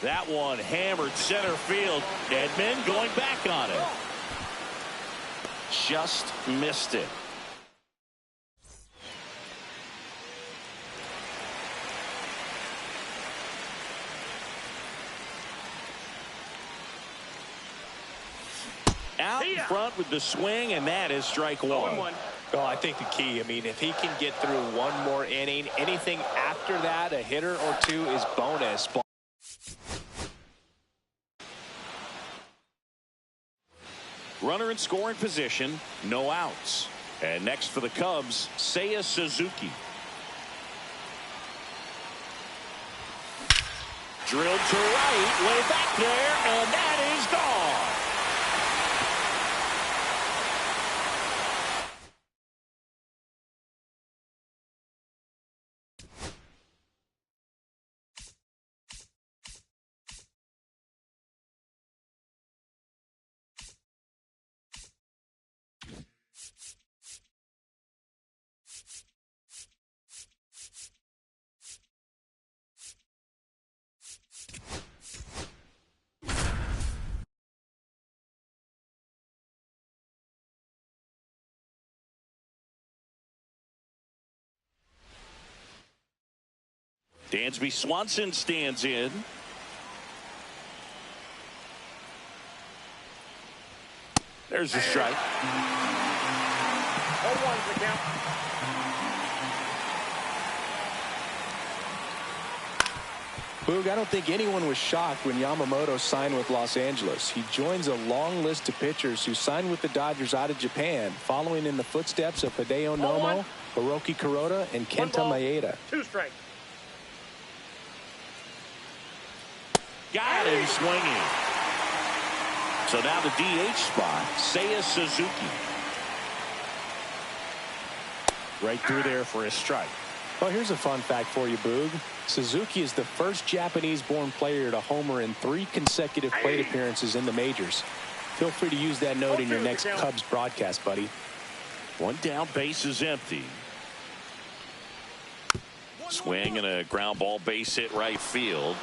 That one hammered center field. Edman going back on it. Just missed it. Out in front with the swing, and that is strike 1. 0-1. Well, I think the key, I mean, if he can get through one more inning, anything after that, a hitter or two is bonus. Runner in scoring position, no outs. And next for the Cubs, Seiya Suzuki. Drilled to right, way back there, and that is gone. Dansby Swanson stands in. There's a strike. 0-1's the count. Boog, I don't think anyone was shocked when Yamamoto signed with Los Angeles. He joins a long list of pitchers who signed with the Dodgers out of Japan, following in the footsteps of Hideo Nomo, Hiroki Kuroda, and Kenta Maeda. 2 strikes. Got him swinging. So now the DH spot, Seiya Suzuki. Right through there for a strike. Well, here's a fun fact for you, Boog. Suzuki is the first Japanese-born player to homer in 3 consecutive plate appearances in the majors. Feel free to use that note in your next Cubs broadcast, buddy. One down, base is empty. Swing and a ground ball, base hit right field.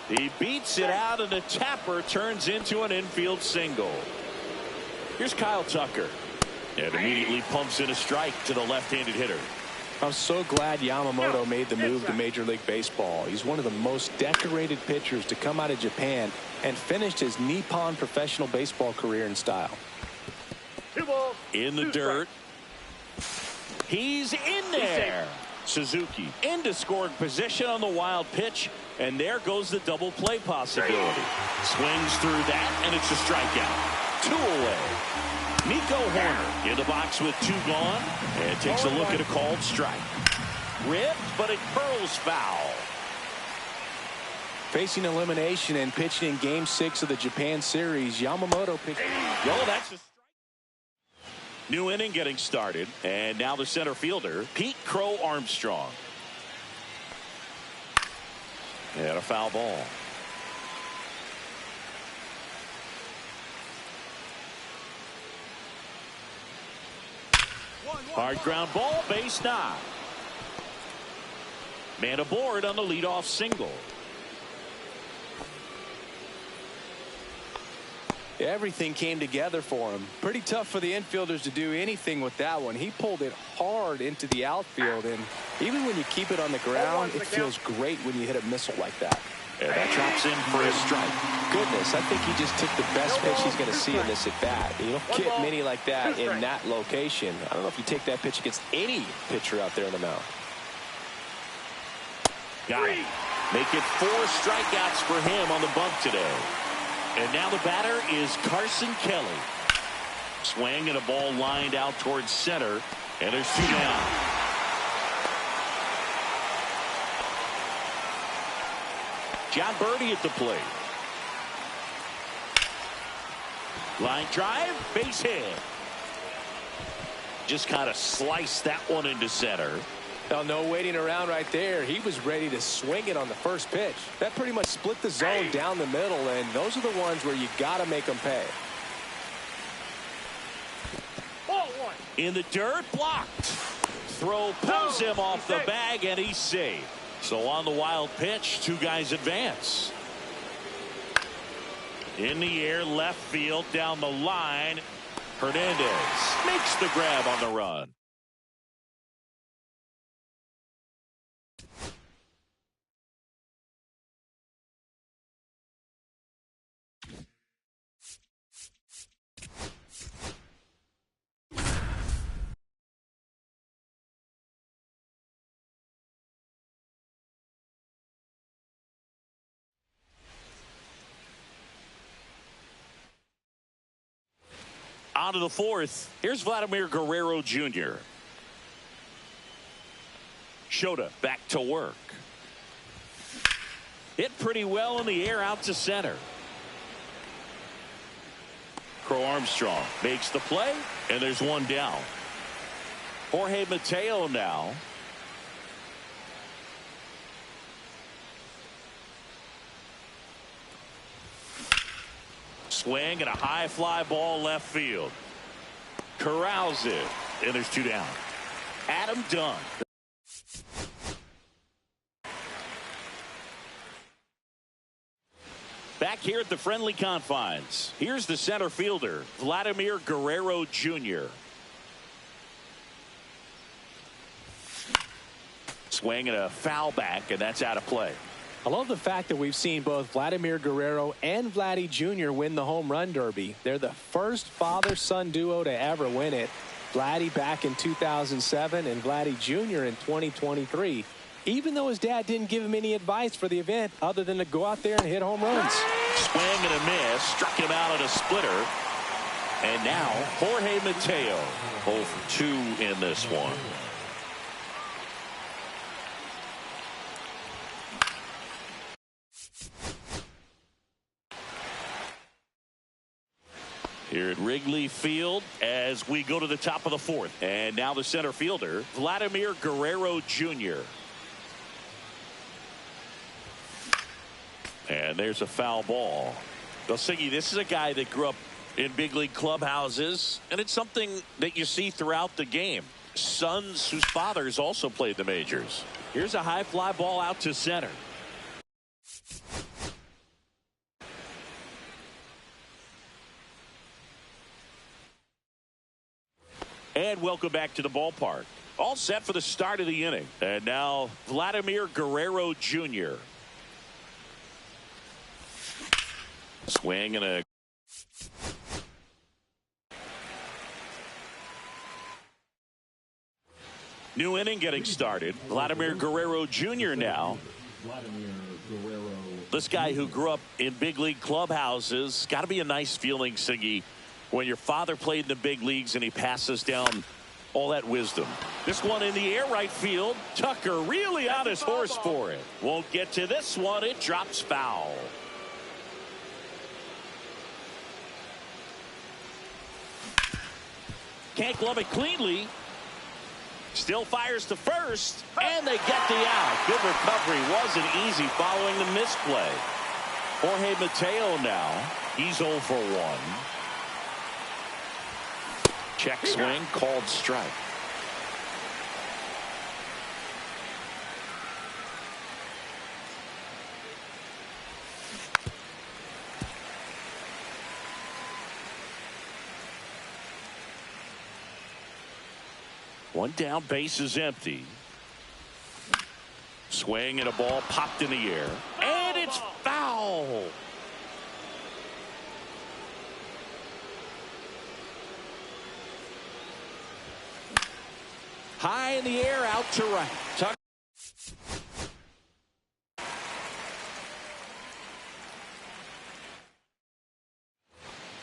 He beats it out, and the tapper turns into an infield single. Here's Kyle Tucker. And immediately pumps in a strike to the left-handed hitter. I'm so glad Yamamoto made the move to Major League Baseball. He's one of the most decorated pitchers to come out of Japan and finished his Nippon professional baseball career in style. 2 balls. In the dirt. He's in there. Suzuki into scoring position on the wild pitch, and there goes the double play possibility. Swings through that, and it's a strikeout. 2 away. Nico Horner in the box with 2 gone, and takes a look at a called strike. Ripped, but it curls foul. Facing elimination and pitching in Game 6 of the Japan series, Yamamoto pitched. That's a strike. New inning getting started, and now the center fielder, Pete Crow Armstrong. And a foul ball. Hard ground ball, base knock. Man aboard on the leadoff single. Everything came together for him. Pretty tough for the infielders to do anything with that one. He pulled it hard into the outfield, and even when you keep it on the ground, it feels great when you hit a missile like that. And that drops in for a strike. Goodness, I think he just took the best pitch he's going to see in this at bat. You don't get many like that in that location. I don't know if you take that pitch against any pitcher out there in the mound. Got it. Make it 4 strikeouts for him on the bump today. And now the batter is Carson Kelly. Swing and a ball lined out towards center, and there's 2 down. John Birdie at the plate. Line drive, base hit. Just kind of sliced that one into center. Now, no waiting around right there. He was ready to swing it on the first pitch. That pretty much split the zone down the middle, and those are the ones where you got to make them pay. Ball 1. In the dirt, blocked. Throw pulls him off the bag, and he's safe. So on the wild pitch, 2 guys advance. In the air, left field, down the line. Hernandez makes the grab on the run. On to the fourth. Here's Vladimir Guerrero Jr. Shota back to work. Hit pretty well in the air out to center. Crow Armstrong makes the play, and there's one down. Jorge Mateo now. Swing and a high fly ball left field. Corrals it, and there's two down. Adam Dunn. Back here at the friendly confines, here's the center fielder, Vladimir Guerrero Jr. Swing and a foul back, and that's out of play. I love the fact that we've seen both Vladimir Guerrero and Vladdy Jr. win the home run derby. They're the first father-son duo to ever win it. Vladdy back in 2007 and Vladdy Jr. in 2023. Even though his dad didn't give him any advice for the event other than to go out there and hit home runs. Swing and a miss. Struck him out on a splitter. And now Jorge Mateo. 0 for 2 in this one. Here at Wrigley Field as we go to the top of the fourth. And now the center fielder, Vladimir Guerrero Jr. And there's a foul ball. Siggy, this is a guy that grew up in big league clubhouses, and it's something that you see throughout the game. Sons whose fathers also played the majors. Here's a high fly ball out to center. And welcome back to the ballpark. All set for the start of the inning. And now Vladimir Guerrero Jr. Swing and a new inning getting started. Vladimir Guerrero Jr. now. This guy who grew up in big league clubhouses. Got to be a nice feeling, Siggy, when your father played in the big leagues and he passes down all that wisdom. This one in the air right field. Tucker really on his horse for it. Won't get to this one. It drops foul. Can't glove it cleanly. Still fires to first, and they get the out. Good recovery. Wasn't easy following the misplay. Jorge Mateo now. He's 0 for 1. Check swing, called strike. One down, base is empty. Swing and a ball popped in the air. And it's foul. High in the air, out to right. Tuck.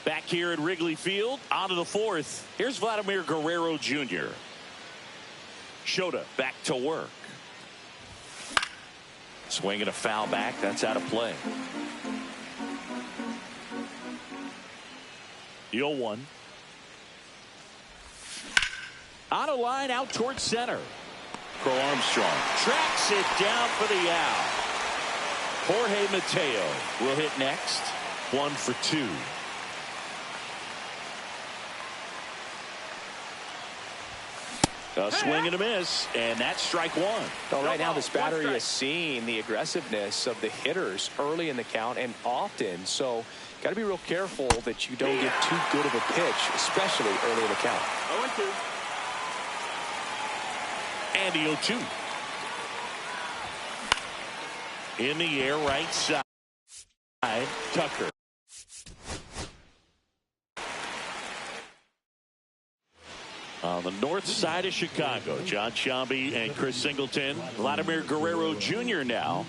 Back here at Wrigley Field, on to the fourth. Here's Vladimir Guerrero Jr. Shota back to work. Swing and a foul back. That's out of play. The 0-1. On a line out towards center. Crow Armstrong tracks it down for the out. Jorge Mateo will hit next. 1 for 2. A swing and a miss, and that's strike one. Well, right now this battery is seeing the aggressiveness of the hitters early in the count and often. So got to be real careful that you don't get too good of a pitch, especially early in the count. 0-2. And the 0-2. In the air, right side. Tucker. On the north side of Chicago, John Sciambi and Chris Singleton. Vladimir Guerrero Jr. now.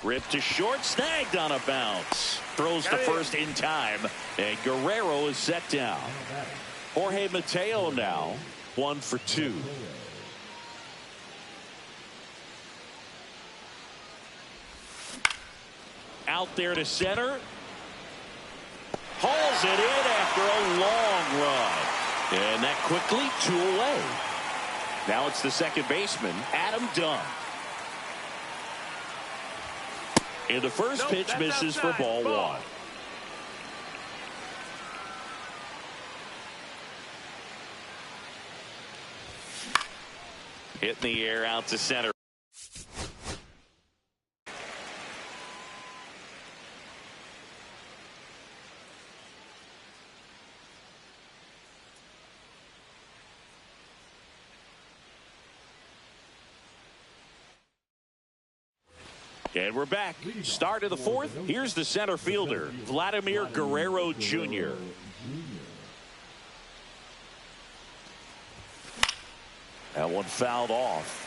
Ripped to short, snagged on a bounce. Throws to first in time, and Guerrero is set down. Jorge Mateo now 1 for 2. Out there to center. Hauls it in after a long run. And that quickly 2 away. Now it's the second baseman, Adam Dunn. And the first pitch misses for ball 1. Hit in the air out to center. And we're back. Start of the 4th. Here's the center fielder, Vladimir Guerrero Jr. That one fouled off.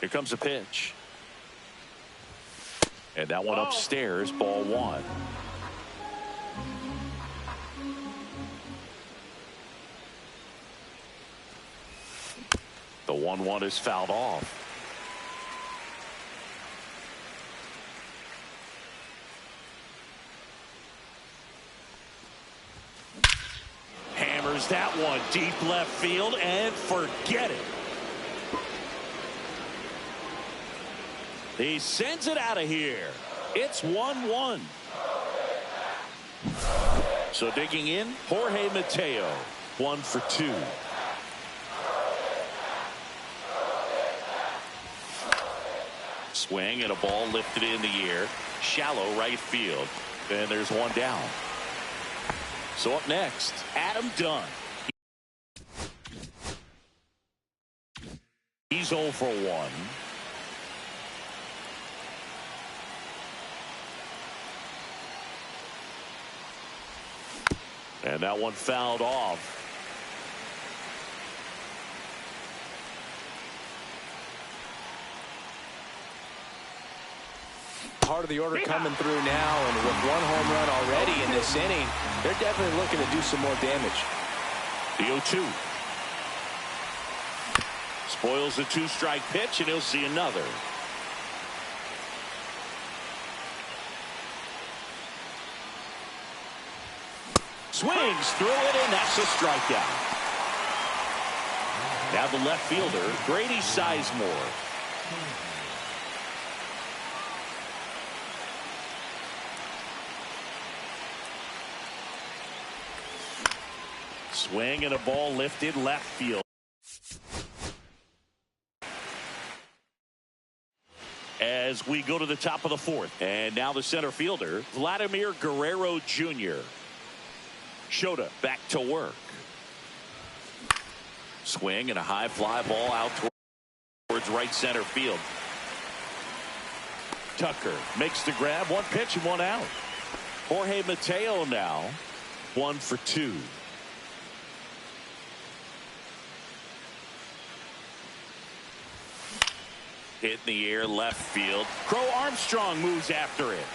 Here comes a pitch. And that one upstairs, ball 1. The 1-1 is fouled off. Hammers that one deep left field and forget it. He sends it out of here. It's 1-1. So digging in, Jorge Mateo 1 for 2. Swing and a ball lifted in the air, shallow right field, and there's one down. So up next, Adam Dunn. He's 0 for 1. And that one fouled off. Part of the order coming through now, and with 1 home run already in this inning, they're definitely looking to do some more damage. The 0-2. Spoils the 2-strike pitch, and he'll see another. Swings through it, and that's a strikeout. Now the left fielder, Grady Sizemore. Swing and a ball lifted left field. As we go to the top of the 4th. And now the center fielder, Vladimir Guerrero Jr. Shota back to work. Swing and a high fly ball out towards right center field. Tucker makes the grab. 1 pitch and 1 out. Jorge Mateo now 1 for 2. Hit in the air left field. Crow Armstrong moves after it.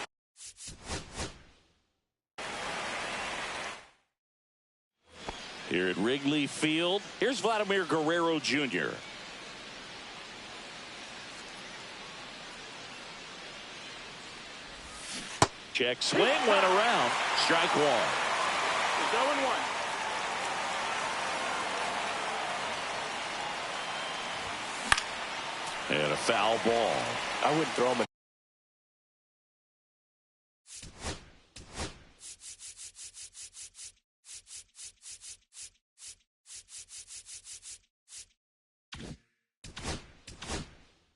Here at Wrigley Field, here's Vladimir Guerrero Jr. Check swing, went around. Strike 1. 0-1. And a foul ball. I wouldn't throw him.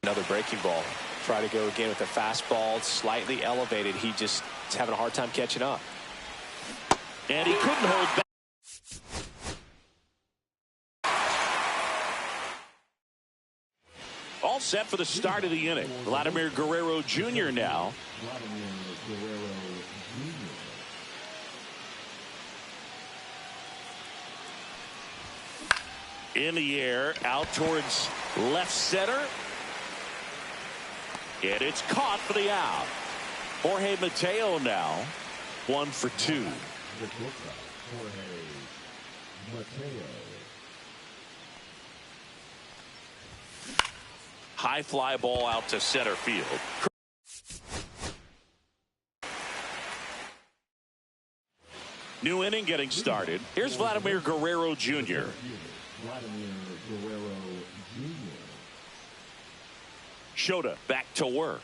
Another breaking ball. Try to go again with the fastball, slightly elevated. He just is having a hard time catching up. And he couldn't hold back. All set for the start of the inning. Vladimir Guerrero Jr. now. In the air, out towards left center. And it's caught for the out. Jorge Mateo now 1 for 2. Jorge Mateo. High fly ball out to center field. New inning getting started. Here's Vladimir Guerrero Jr. Vladimir Guerrero Jr. Shota back to work.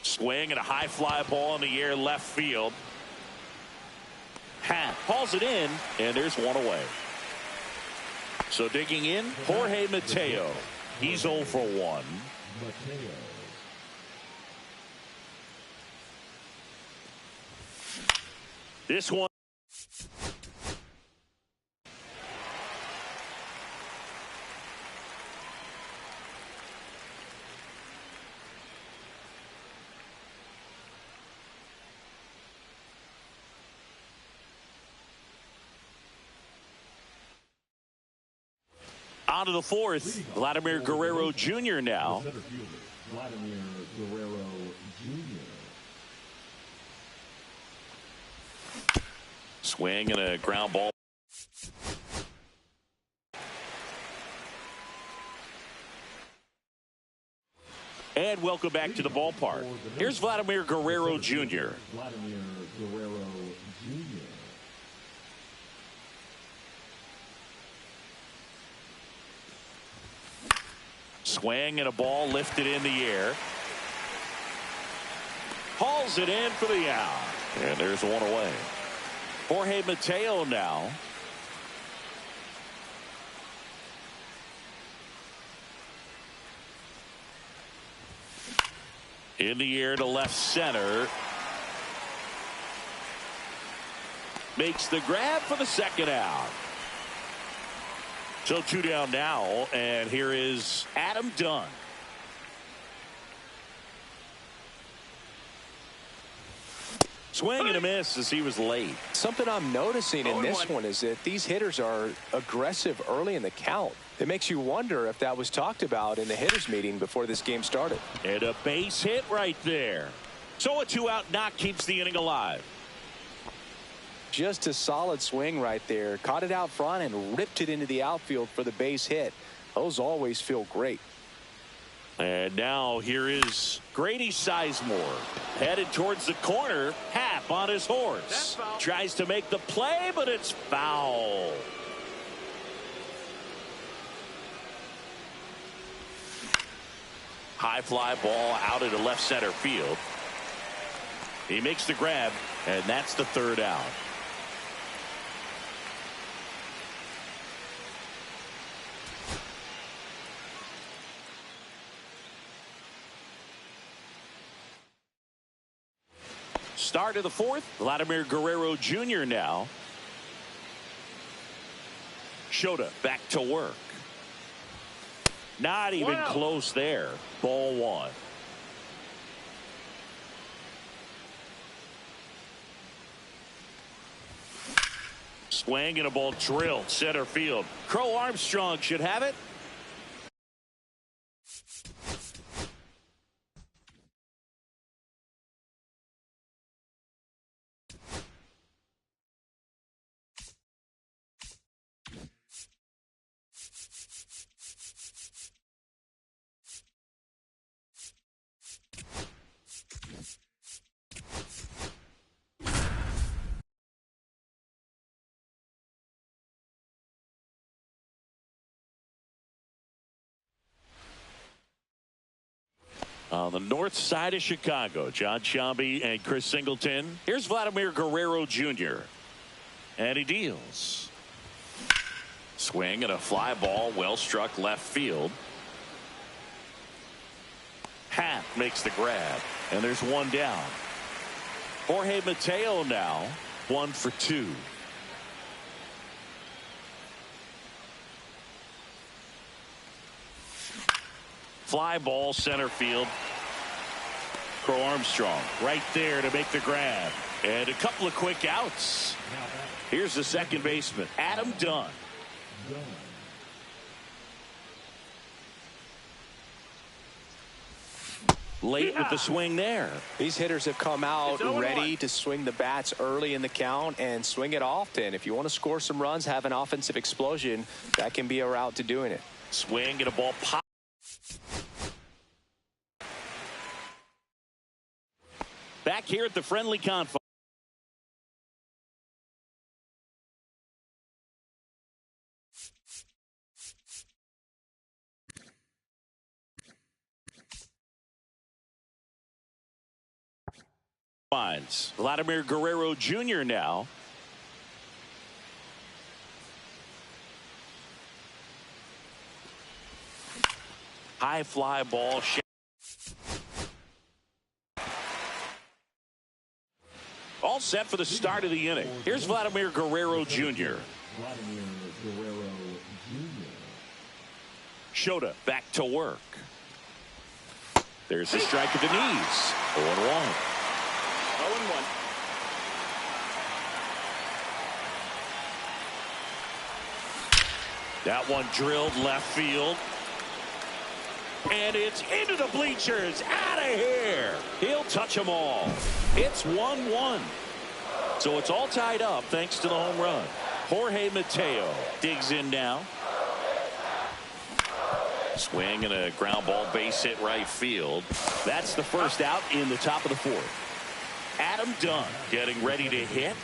Swing and a high fly ball in the air left field. Hat hauls it in, and there's one away. So digging in, Jorge Mateo. He's 0 for 1. Mateo. This one. On to the fourth. Vladimir Guerrero Jr. now. Vladimir Guerrero Jr. Swing and a ground ball. And welcome back to the ballpark. Here's Vladimir Guerrero Jr. Vladimir Guerrero Jr. Swing and a ball lifted in the air. Hauls it in for the out. And there's one away. Jorge Mateo now. In the air to left center. Makes the grab for the second out. So 2 down now, and here is Adam Dunn. Swing and a miss as he was late. Something I'm noticing in this one is that these hitters are aggressive early in the count. It makes you wonder if that was talked about in the hitters meeting before this game started. And a base hit right there. So a 2-out knock keeps the inning alive. Just a solid swing right there. Caught it out front and ripped it into the outfield for the base hit. Those always feel great. And now here is Grady Sizemore headed towards the corner. Hap on his horse. Tries to make the play, but it's foul. High fly ball out into left center field. He makes the grab, and that's the 3rd out. Start of the 4th. Vladimir Guerrero Jr. now. Shota back to work. Not even close there. Ball 1. Swing and a ball drilled center field. Crow Armstrong should have it. On the north side of Chicago, John Sciambi and Chris Singleton. Here's Vladimir Guerrero Jr. And he deals. Swing and a fly ball well struck left field. Hat makes the grab. And there's one down. Jorge Mateo now 1 for 2. Fly ball center field. Crow Armstrong right there to make the grab. And a couple of quick outs. Here's the second baseman, Adam Dunn. done. Late with the swing there. These hitters have come out It's 0-1. ready to swing the bats early in the count and swing it often. If you want to score some runs, have an offensive explosion, that can be a route to doing it. Swing and a ball pop. Back here at the friendly confines. Vladimir Guerrero Jr. now. High fly ball. All set for the start of the inning. Here's Vladimir Guerrero Jr. Vladimir Guerrero Jr. Shota back to work. There's a strike at the knees. 0-1. 0-1. That one drilled left field. And it's into the bleachers. Out of here. He'll touch them all. It's 1-1. So it's all tied up thanks to the home run. Jorge Mateo digs in now. Swing and a ground ball base hit right field. That's the first out in the top of the fourth. Adam Dunn getting ready to hit.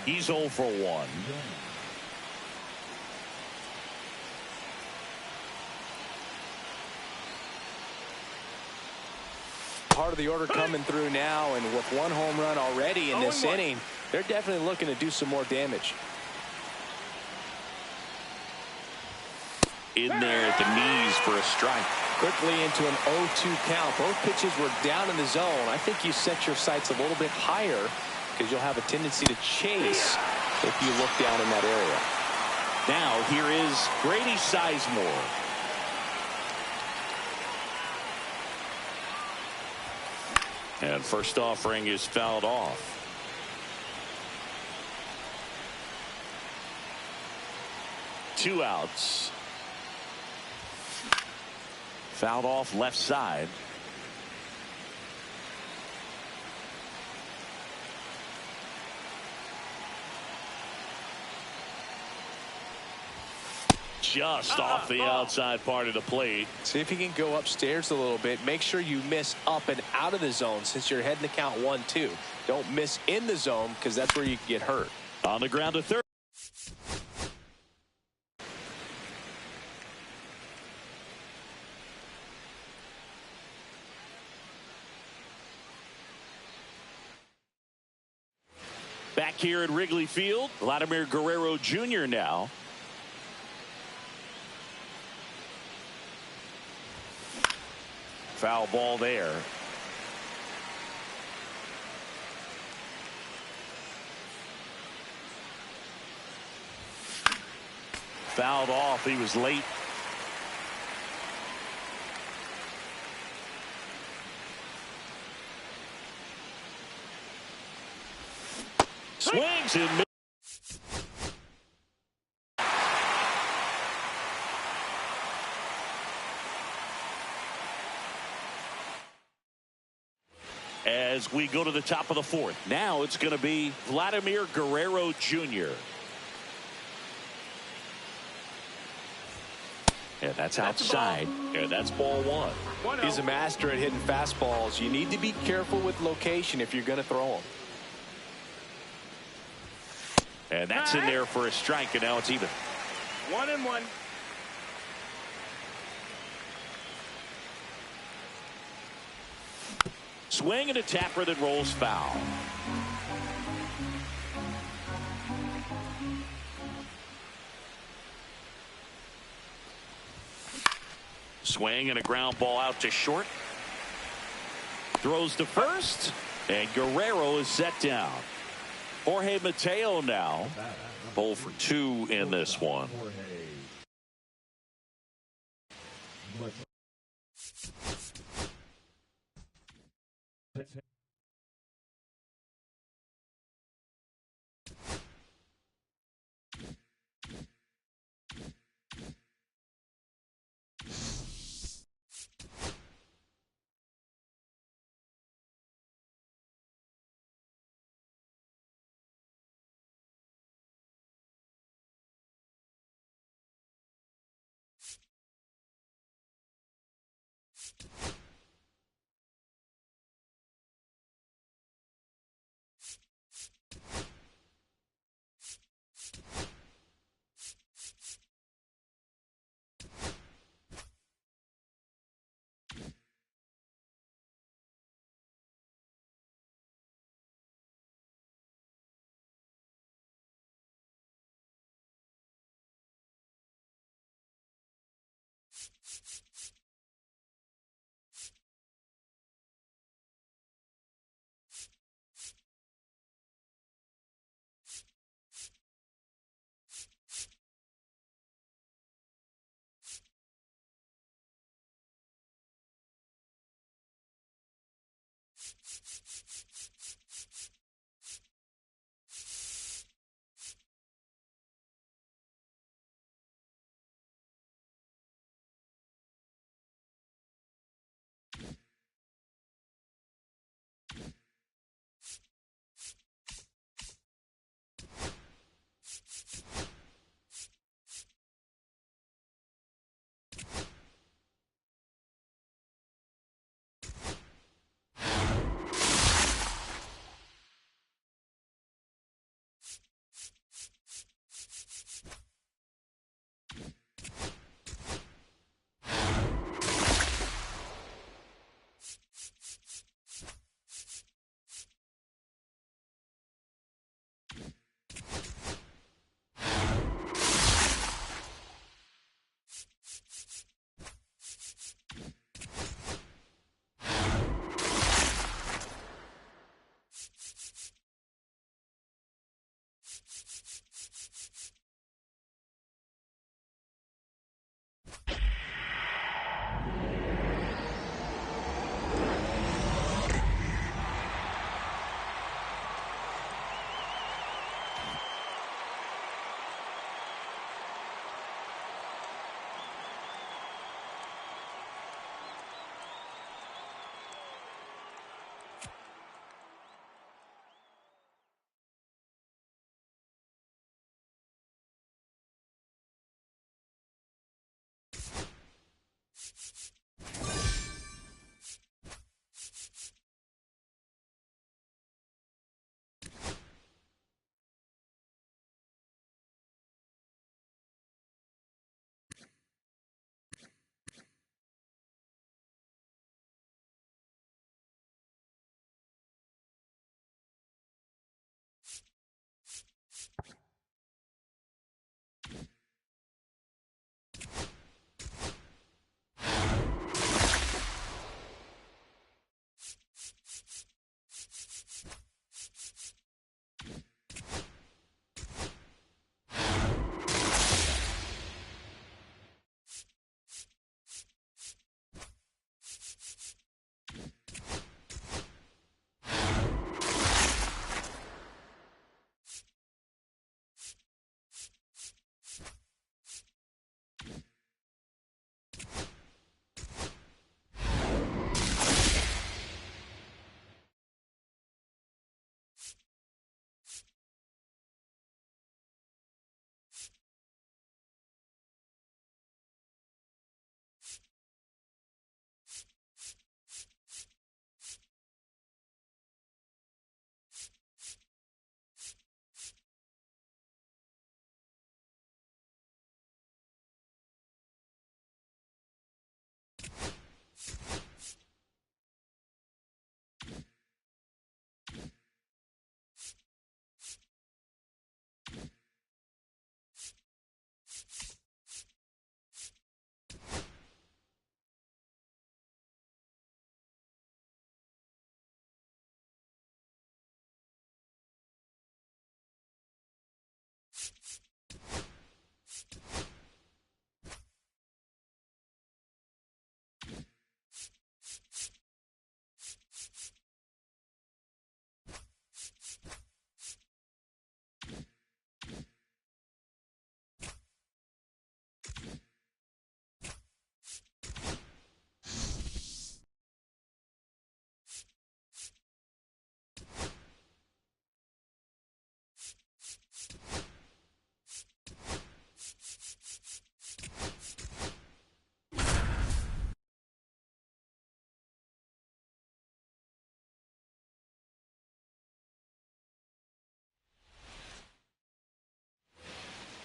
He's 0 for 1. Part of the order coming through now, and with one home run already in this inning, they're definitely looking to do some more damage. In there at the knees for a strike. Quickly into an 0-2 count. Both pitches were down in the zone. I think you set your sights a little bit higher because you'll have a tendency to chase if you look down in that area. Now here is Grady Sizemore. And first offering is fouled off. Two outs. Fouled off left side. Just off the outside part of the plate. See if you can go upstairs a little bit. Make sure you miss up and out of the zone since you're heading to count 1-2. Don't miss in the zone because that's where you can get hurt. On the ground to third. Back here at Wrigley Field, Vladimir Guerrero Jr. now. Foul ball there. Fouled off. He was late. Swings in. As we go to the top of the fourth. Now it's going to be Vladimir Guerrero Jr. And that's outside. And that's ball one. He's a master at hitting fastballs. You need to be careful with location if you're going to throw them. And that's in there for a strike, and now it's even. 1-1. Swing and a tapper that rolls foul. Swing and a ground ball out to short. Throws to first, and Guerrero is set down. Jorge Mateo now 0 for 2 in this one.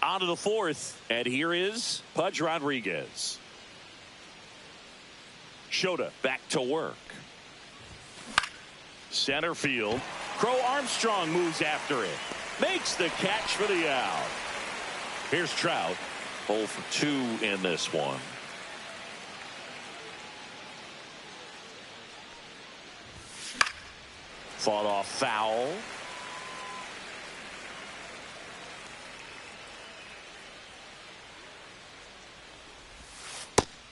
On to the fourth, and here is Pudge Rodriguez. Shota back to work. Center field. Crow Armstrong moves after it. Makes the catch for the out. Here's Trout. 0 for 2 in this one. Fought off foul.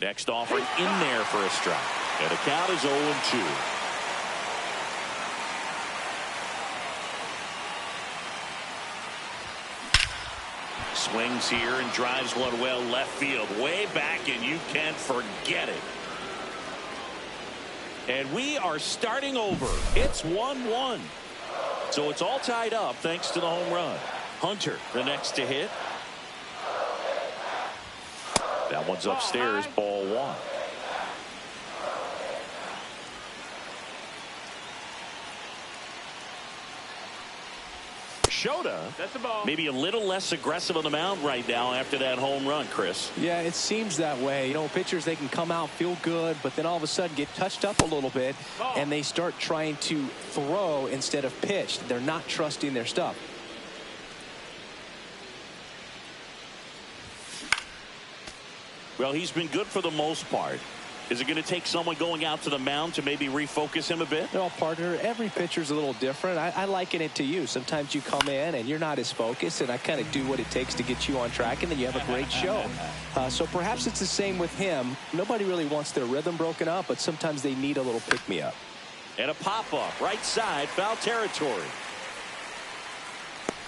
Next offering in there for a strike. And the count is 0-2. Swings here and drives one well left field. Way back, and you can forget it. And we are starting over. It's 1-1. So it's all tied up thanks to the home run. Hunter, the next to hit. That one's upstairs, ball 1. Shota, that's a ball. Maybe a little less aggressive on the mound right now after that home run, Chris. Yeah, it seems that way. You know, pitchers, they can come out, feel good, but then all of a sudden get touched up a little bit, and they start trying to throw instead of pitch. They're not trusting their stuff. Well, he's been good for the most part. Is it going to take someone going out to the mound to maybe refocus him a bit? No, partner, every pitcher's a little different. I liken it to you. Sometimes you come in and you're not as focused, and I kind of do what it takes to get you on track, and then you have a great show. So perhaps it's the same with him. Nobody really wants their rhythm broken up, but sometimes they need a little pick-me-up. And a pop-up, right side, foul territory.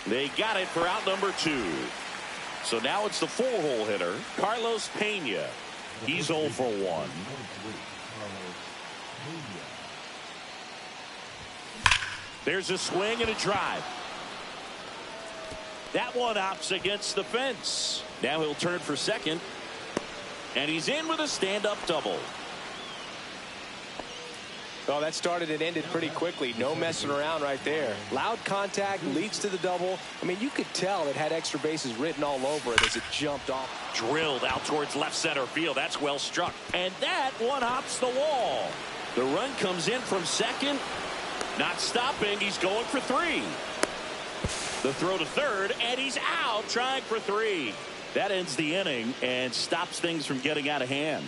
They got it for out number 2. So now it's the 4-hole hitter, Carlos Pena. He's 0 for 1. There's a swing and a drive. That one opts against the fence. Now he'll turn for second. And he's in with a stand-up double. Oh, that started and ended pretty quickly. No messing around right there. Loud contact leads to the double. I mean, you could tell it had extra bases written all over it as it jumped off. Drilled out towards left center field. That's well struck. And that one hops the wall. The run comes in from second. Not stopping. He's going for 3. The throw to third, and he's out trying for 3. That ends the inning and stops things from getting out of hand.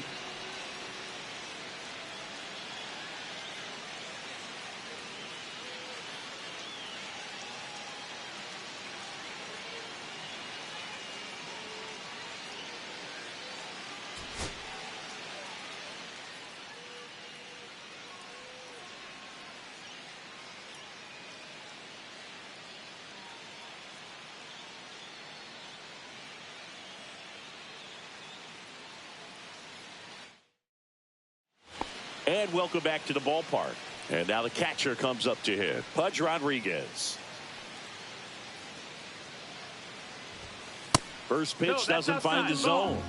And welcome back to the ballpark. And now the catcher comes up to hit. Pudge Rodriguez. First pitch doesn't find the zone.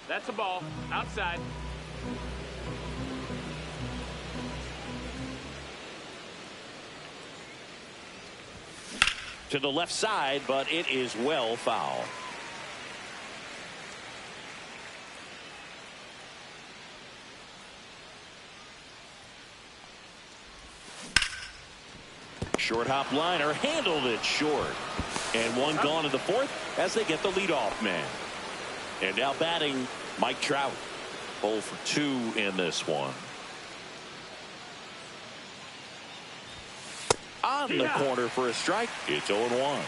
That's a ball. Outside. To the left side, but it is well foul. Short hop liner handled it short. And one gone in the fourth as they get the leadoff man. And now batting Mike Trout. 0 for 2 in this one. On the corner for a strike. It's 0-1.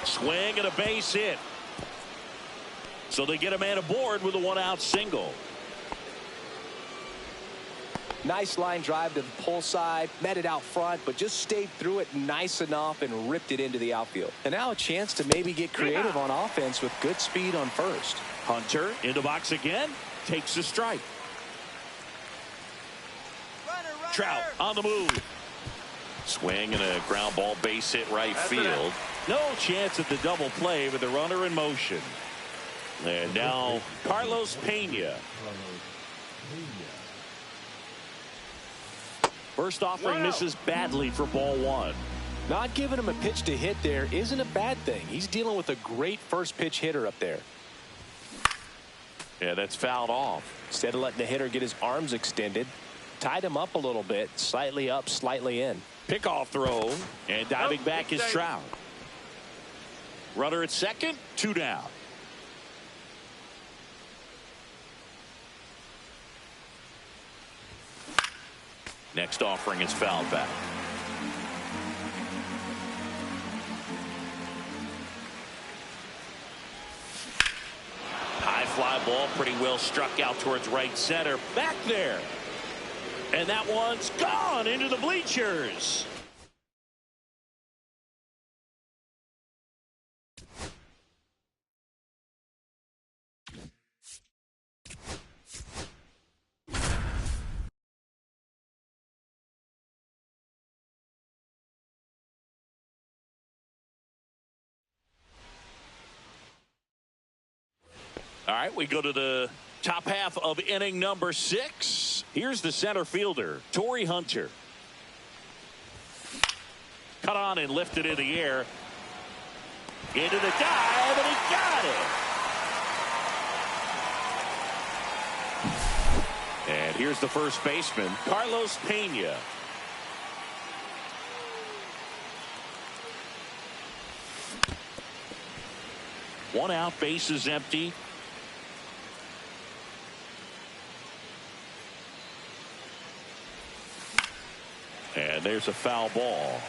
Swing and a base hit. So they get a man aboard with a 1-out single. Nice line drive to the pull side, met it out front, but just stayed through it nice enough and ripped it into the outfield. And now a chance to maybe get creative on offense with good speed on first. Hunter in the box again, takes a strike. Trout on the move. Swing and a ground ball base hit right field. No chance at the double play with the runner in motion. And now Carlos Pena. First offering misses badly for ball one. Not giving him a pitch to hit there isn't a bad thing. He's dealing with a great first pitch hitter up there. Yeah, that's fouled off. Instead of letting the hitter get his arms extended, tied him up a little bit, slightly up, slightly in. Pickoff throw, and diving back is Trout. Runner at second, 2 down. Next offering is fouled back. High fly ball, pretty well struck out towards right center. Back there. And that one's gone into the bleachers. All right, we go to the top half of inning number 6. Here's the center fielder, Torrey Hunter. Cut on and lifted in the air. Into the dive, and he got it. And here's the first baseman, Carlos Pena. One out, base is empty. And there's a foul ball.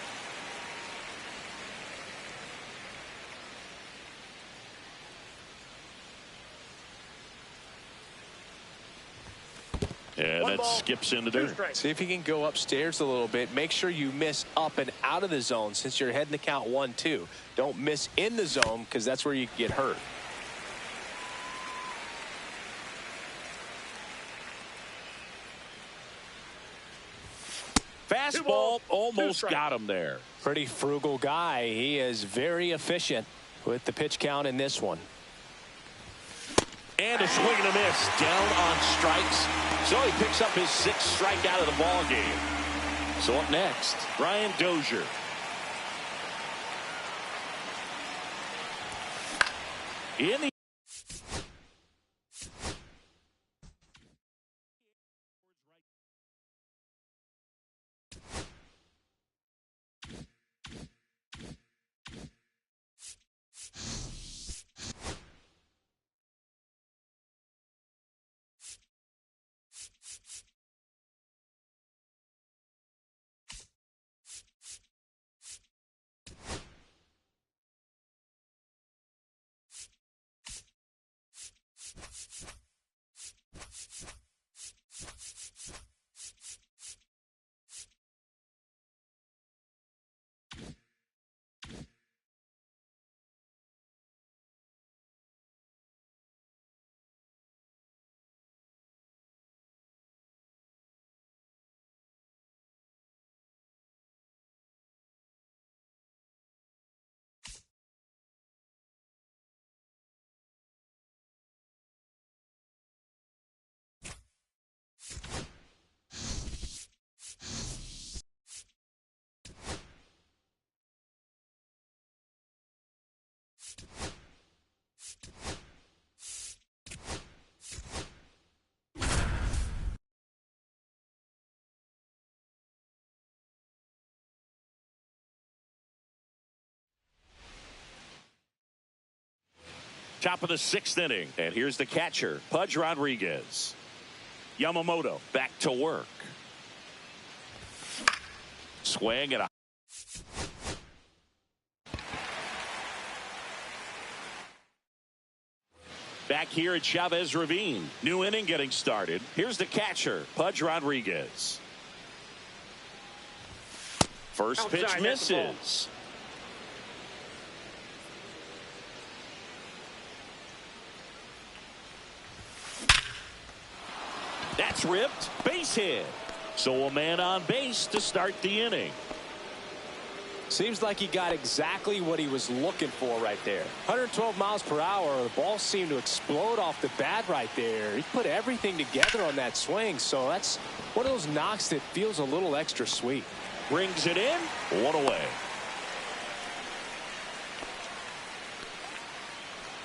And that skips into there. See if you can go upstairs a little bit. Make sure you miss up and out of the zone since you're heading to count 1-2. Don't miss in the zone because that's where you get hurt. Fastball almost got him there. Pretty frugal guy. He is very efficient with the pitch count in this one. And a swing and a miss. Down on strikes. So he picks up his 6th strikeout of the ball game. So up next, Brian Dozier. In the top of the 6th inning. And here's the catcher, Pudge Rodriguez. Yamamoto back to work. Swing and a back here at Chavez Ravine. New inning getting started. Here's the catcher, Pudge Rodriguez. First pitch misses. That's ripped. Base hit. So a man on base to start the inning. Seems like he got exactly what he was looking for right there. 112 miles per hour. The ball seemed to explode off the bat right there. He put everything together on that swing. So that's one of those knocks that feels a little extra sweet. Brings it in. One away.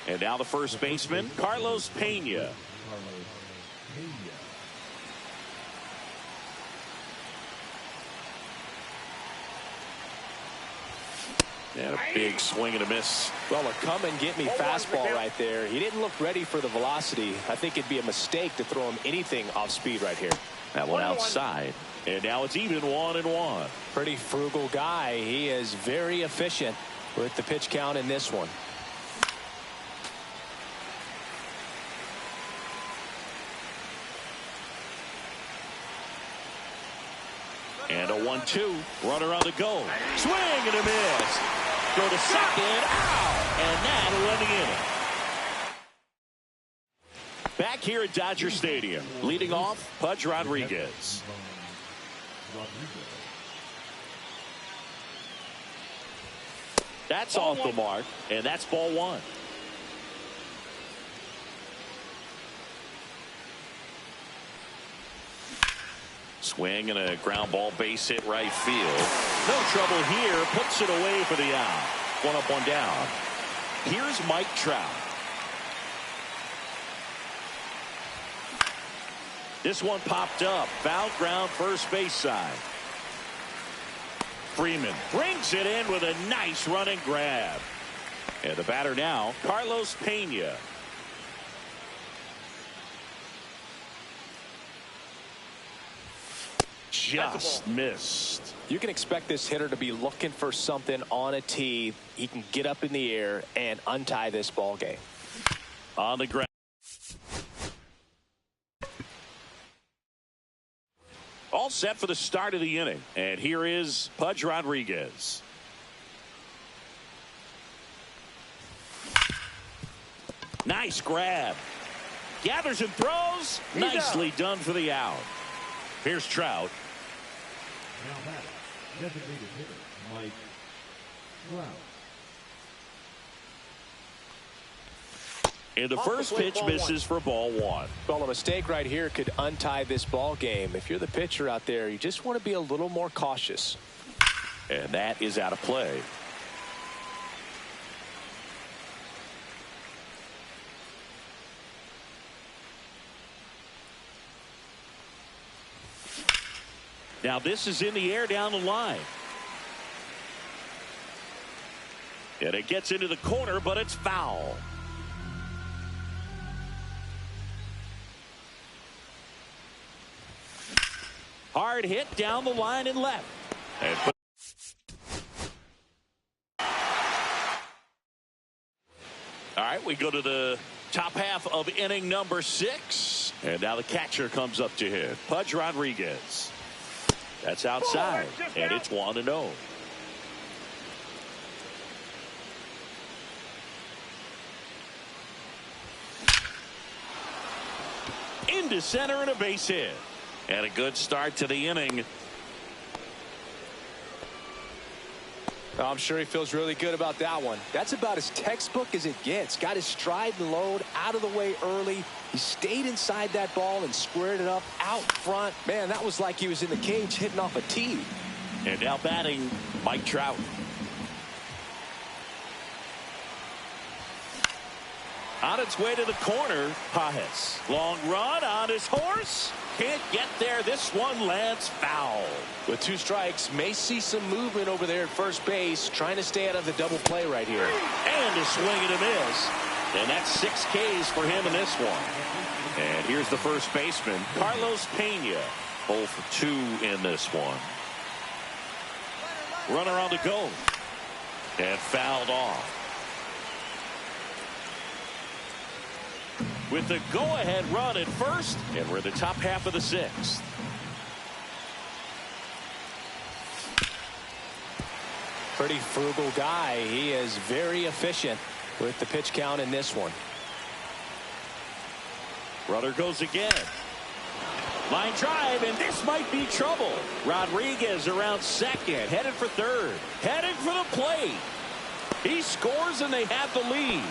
And now the first baseman, Carlos Pena. And a big swing and a miss. Well, a come-and-get-me fastball right there. He didn't look ready for the velocity. I think it'd be a mistake to throw him anything off speed right here. That one outside. And now it's even 1-1. Pretty frugal guy. He is very efficient with the pitch count in this one. And a 1-2. Runner on the go. Swing and a miss. Go to second. Ow! And that'll end the inning. Back here at Dodger Stadium. Leading off, Pudge Rodriguez. That's off the mark. And that's ball one. Swing and a ground ball base hit right field. No trouble here. Puts it away for the out. One up, one down. Here's Mike Trout. This one popped up. Foul ground first base side. Freeman brings it in with a nice running grab. And the batter now, Carlos Pena. Just missed. You can expect this hitter to be looking for something on a tee. He can get up in the air and untie this ball game. On the ground. All set for the start of the inning. And here is Pudge Rodriguez. Nice grab. Gathers and throws. Nicely done for the out. Here's Trout. Now that designated hitter, Mike Trout. And the first pitch misses for ball one. Well, a mistake right here could untie this ball game. If you're the pitcher out there, you just want to be a little more cautious. And that is out of play. Now this is in the air down the line. And it gets into the corner, but it's foul. Hard hit down the line and left. And all right, we go to the top half of inning number 6. And now the catcher comes up to hit. Pudge Rodriguez. That's outside, and it's 1-0. Into center and a base hit. And a good start to the inning. I'm sure he feels really good about that one. That's about as textbook as it gets. Got his stride and load out of the way early. He stayed inside that ball and squared it up out front. Man, that was like he was in the cage hitting off a tee. And now batting, Mike Trout. On its way to the corner, Pajes. Long run on his horse. Can't get there. This one lands foul. With 2 strikes, may see some movement over there at first base, trying to stay out of the double play right here. And a swing and a miss. And that's 6 Ks for him in this one. And here's the first baseman, Carlos Pena. 0 for 2 in this one. Runner on the go. And fouled off. With the go-ahead run at first, and we're in the top half of the 6th. Pretty frugal guy. He is very efficient with the pitch count in this one. Runner goes again. Line drive, and this might be trouble. Rodriguez around second, headed for third, heading for the plate. He scores, and they have the lead.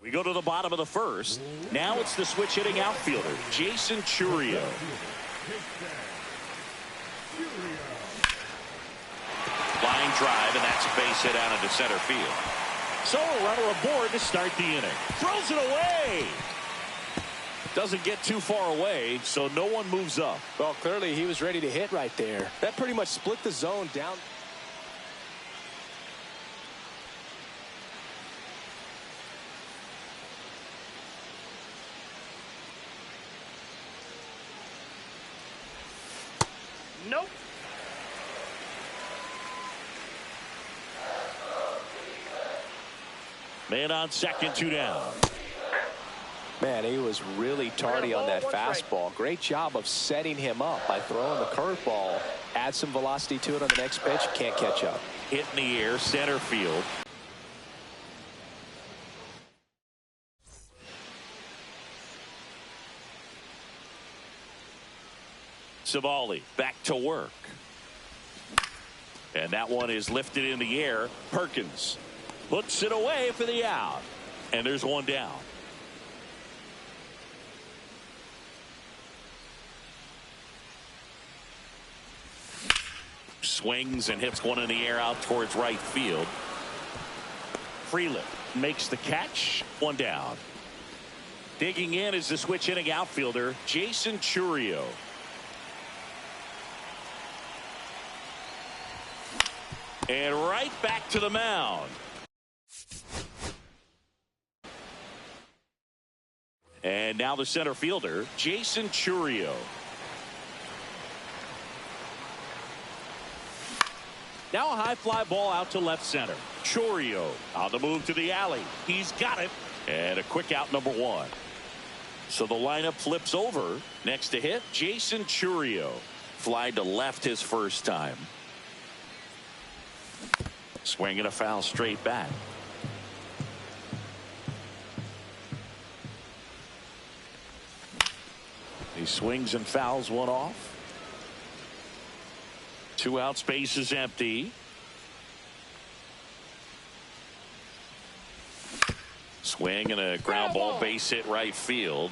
We go to the bottom of the first. Now it's the switch hitting outfielder, Jason Churio. Line drive, and that's a base hit out into center field. So a runner aboard to start the inning. Throws it away. Doesn't get too far away, so no one moves up. Well, clearly he was ready to hit right there. That pretty much split the zone down. Nope. Man on second, 2 down. Man, he was really tardy on that fastball. Great job of setting him up by throwing the curveball. Add some velocity to it on the next pitch. Can't catch up. Hit in the air, center field. Savali back to work. And that one is lifted in the air. Perkins puts it away for the out. And there's one down. swings and hits one in the air out towards right field. Freeland makes the catch. One down. Digging in is the switch hitting outfielder Jason Chourio. And right back to the mound. And now the center fielder Jason Chourio. Now a high fly ball out to left center. Chourio on the move to the alley. He's got it. And a quick out, number one. So the lineup flips over. Next to hit, Jason Chourio. Fly to left his first time. Swinging a foul straight back. He swings and fouls one off. 2 outs, base is empty. Swing and a ground ball, base hit right field.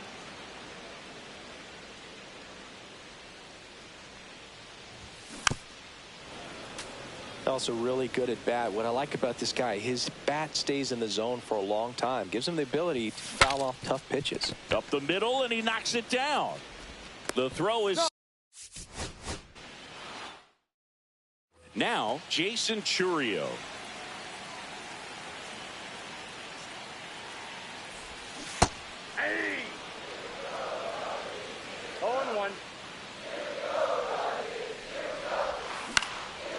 Also really good at bat. What I like about this guy, his bat stays in the zone for a long time. Gives him the ability to foul off tough pitches. Up the middle, and he knocks it down. The throw is... Now, Jason Chourio. Hey! 0-1.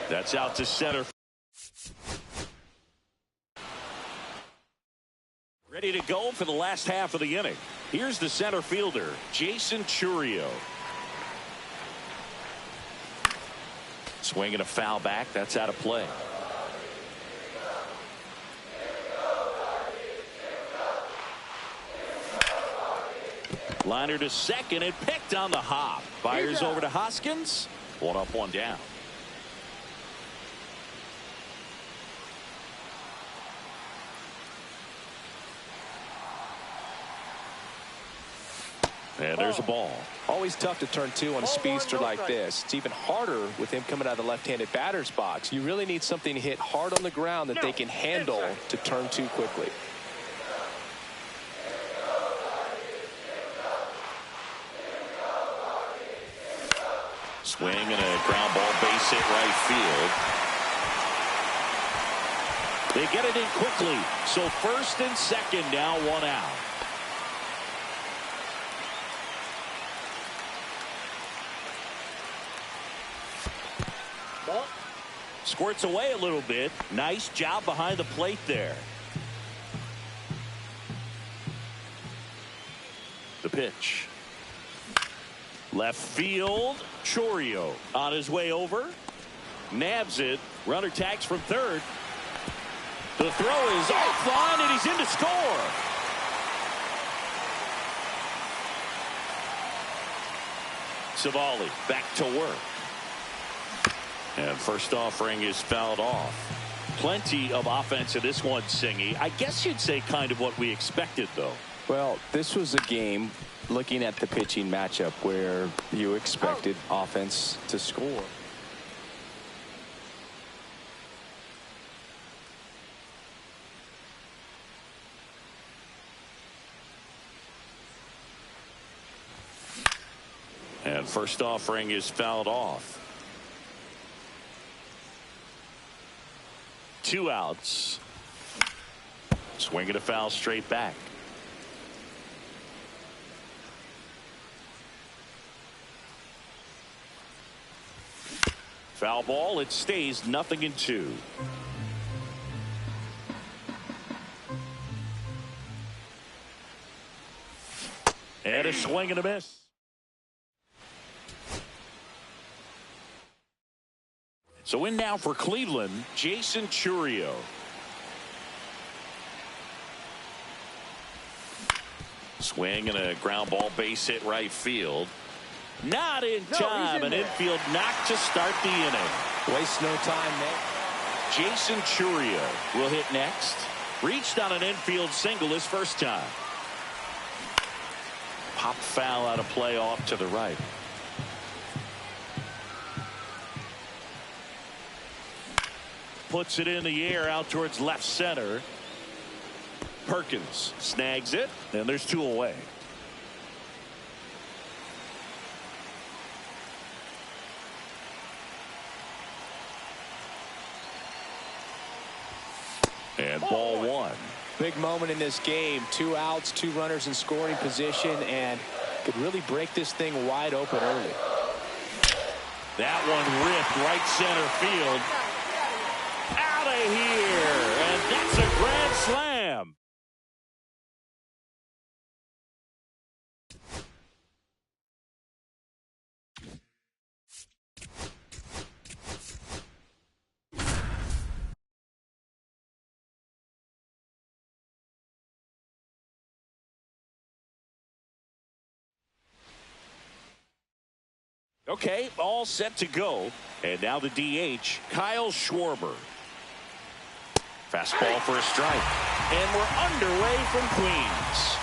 That's out to center. Ready to go for the last half of the inning. Here's the center fielder, Jason Chourio. Swinging a foul back. That's out of play. Liner to second and picked on the hop. Fires over to Hoskins. 1 up, 1 down. And there's a ball. Always tough to turn 2 on a speedster like this. It's even harder with him coming out of the left-handed batter's box. You really need something to hit hard on the ground that they can handle to turn 2 quickly. Swing and a ground ball, base hit right field. They get it in quickly. So first and second, now 1 out. Squirts away a little bit. Nice job behind the plate there. The pitch. Left field. Chourio on his way over. Nabs it. Runner tags from third. The throw is offline, and he's in to score. Savali back to work. And first offering is fouled off. Plenty of offense in this one, Singy. I guess you'd say kind of what we expected, though. Well, this was a game, looking at the pitching matchup, where you expected offense to score. And first offering is fouled off. 2 outs. Swinging a foul straight back. Foul ball. It stays 0-2. And a swing and a miss. So in now for Cleveland, Jason Chourio. Swing and a ground ball, base hit right field. Not in time. An infield knock to start the inning. Waste no time there. Jason Chourio will hit next. Reached on an infield single his first time. Pop foul out of play off to the right. puts it in the air out towards left center. Perkins snags it, and there's 2 away. And ball 1. Big moment in this game. 2 outs, 2 runners in scoring position, and could really break this thing wide open early. That one ripped right center field. Out of here, and that's a grand slam. Okay, all set to go. And now the DH, Kyle Schwarber. Fastball for a strike. And we're underway from Queens.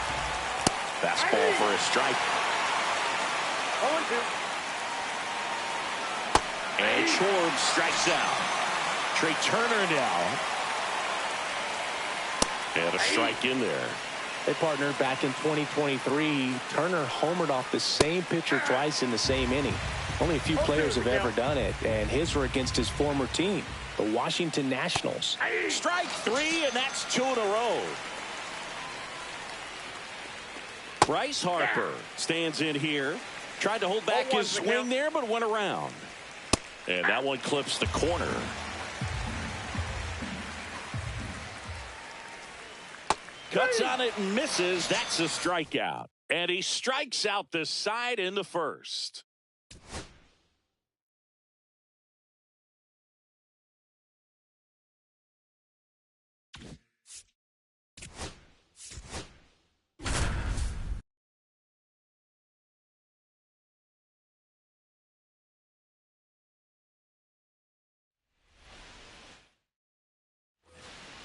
Fastball for a strike. 0-2. And Schwarber strikes out. Trey Turner now. And a strike in there. They partnered back in 2023. Turner homered off the same pitcher twice in the same inning. Only a few players have ever done it, and his were against his former team, the Washington Nationals. Strike 3, and that's 2 in a row. Bryce Harper stands in here. Tried to hold back his swing there, but went around. And that one clips the corner. Cuts on it and misses. That's a strikeout. And he strikes out the side in the first.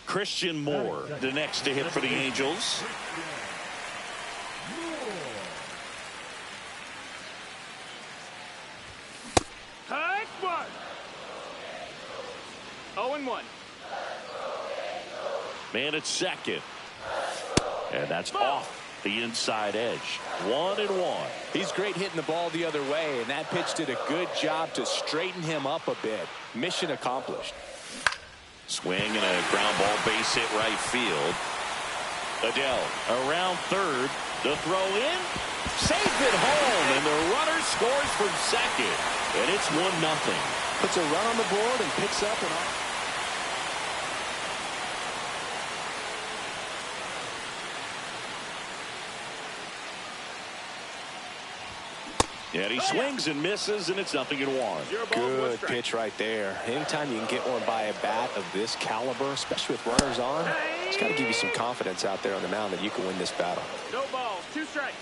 Christian Moore, the next to hit for the Angels. High one. 0-1. Man at second. And that's off the inside edge. 1-1. He's great hitting the ball the other way, and that pitch did a good job to straighten him up a bit. Mission accomplished. Swing and a ground ball base hit right field. Adele around third. The throw in. Safe it home, and the runner scores from second. And it's 1-0. Puts a run on the board and picks up and off. And he swings and misses, and it's 0-1. Good pitch right there. Anytime you can get one by a bat of this caliber, especially with runners on, it's got to give you some confidence out there on the mound that you can win this battle. No balls, 2 strikes.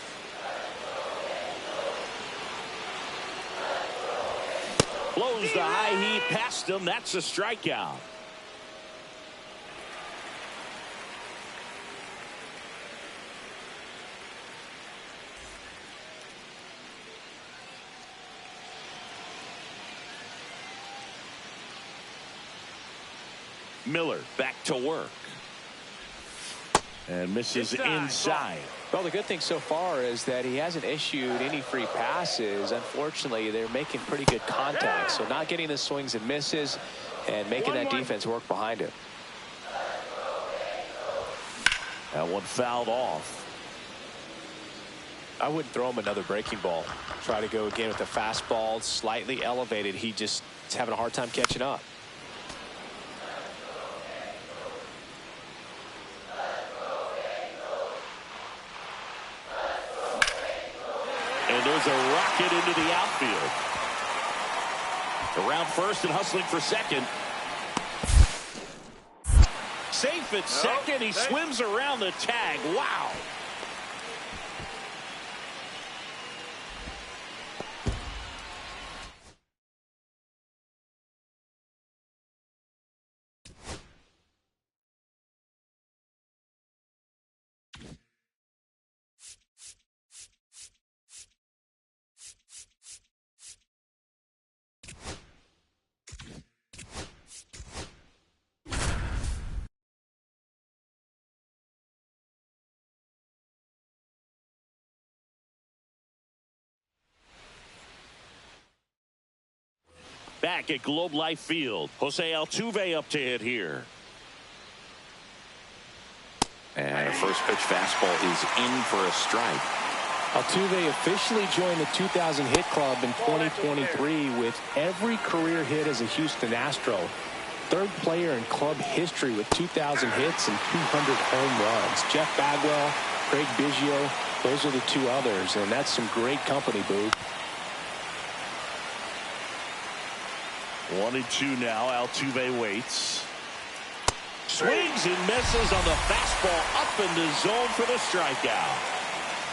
Blows the high heat past him. That's a strikeout. Miller back to work. And misses inside. Well, the good thing so far is that he hasn't issued any free passes. Unfortunately, they're making pretty good contact. So not getting the swings and misses and making that defense work behind him. That one fouled off. I wouldn't throw him another breaking ball. Try to go again with the fastball slightly elevated. He just is having a hard time catching up. And there's a rocket into the outfield. Around first and hustling for second. Safe at second. He swims around the tag. Wow. Back at Globe Life Field, Jose Altuve up to hit here. And a first pitch fastball is in for a strike. Altuve officially joined the 2,000 hit club in 2023 with every career hit as a Houston Astro. Third player in club history with 2,000 hits and 200 home runs. Jeff Bagwell, Craig Biggio, those are the two others, and that's some great company, Boo. 1-2 now. Altuve waits. Swings and misses on the fastball up in the zone for the strikeout.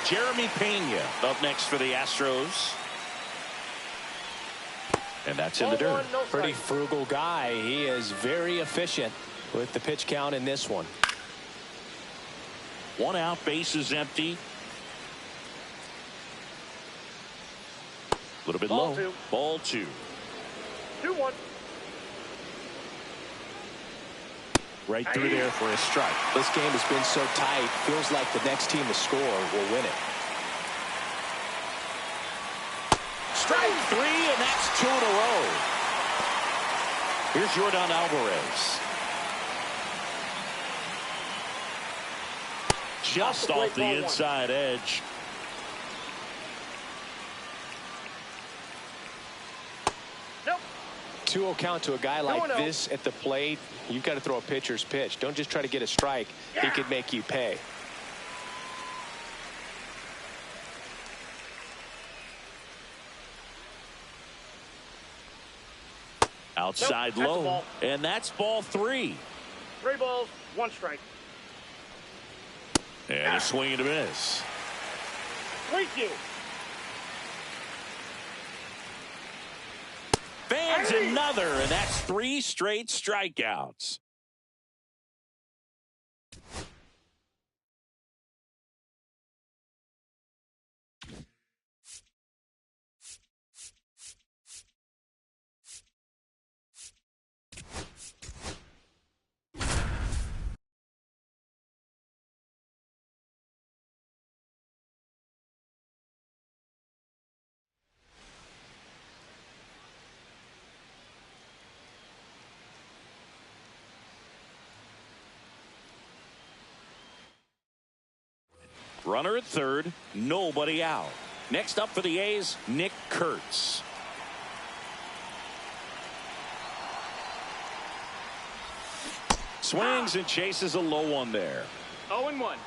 Jeremy Pena up next for the Astros. And that's in the dirt. Pretty frugal guy. He is very efficient with the pitch count in this one. 1 out, bases empty. A little bit low. Ball 2. 2-1. Right through there for a strike. This game has been so tight. Feels like the next team to score will win it. Strike 3, and that's 2 in a row. Here's Yordan Alvarez. Just off the inside edge. Nope. 2-0 count to a guy like this at the plate. You've got to throw a pitcher's pitch. Don't just try to get a strike. He could make you pay. Outside low, and that's ball 3. 3 balls, 1 strike. And a swing and a miss. 3-2. Fans another, and that's 3 straight strikeouts. Runner at third, nobody out. Next up for the A's, Nick Kurtz. Swings and chases a low one there. 0-1.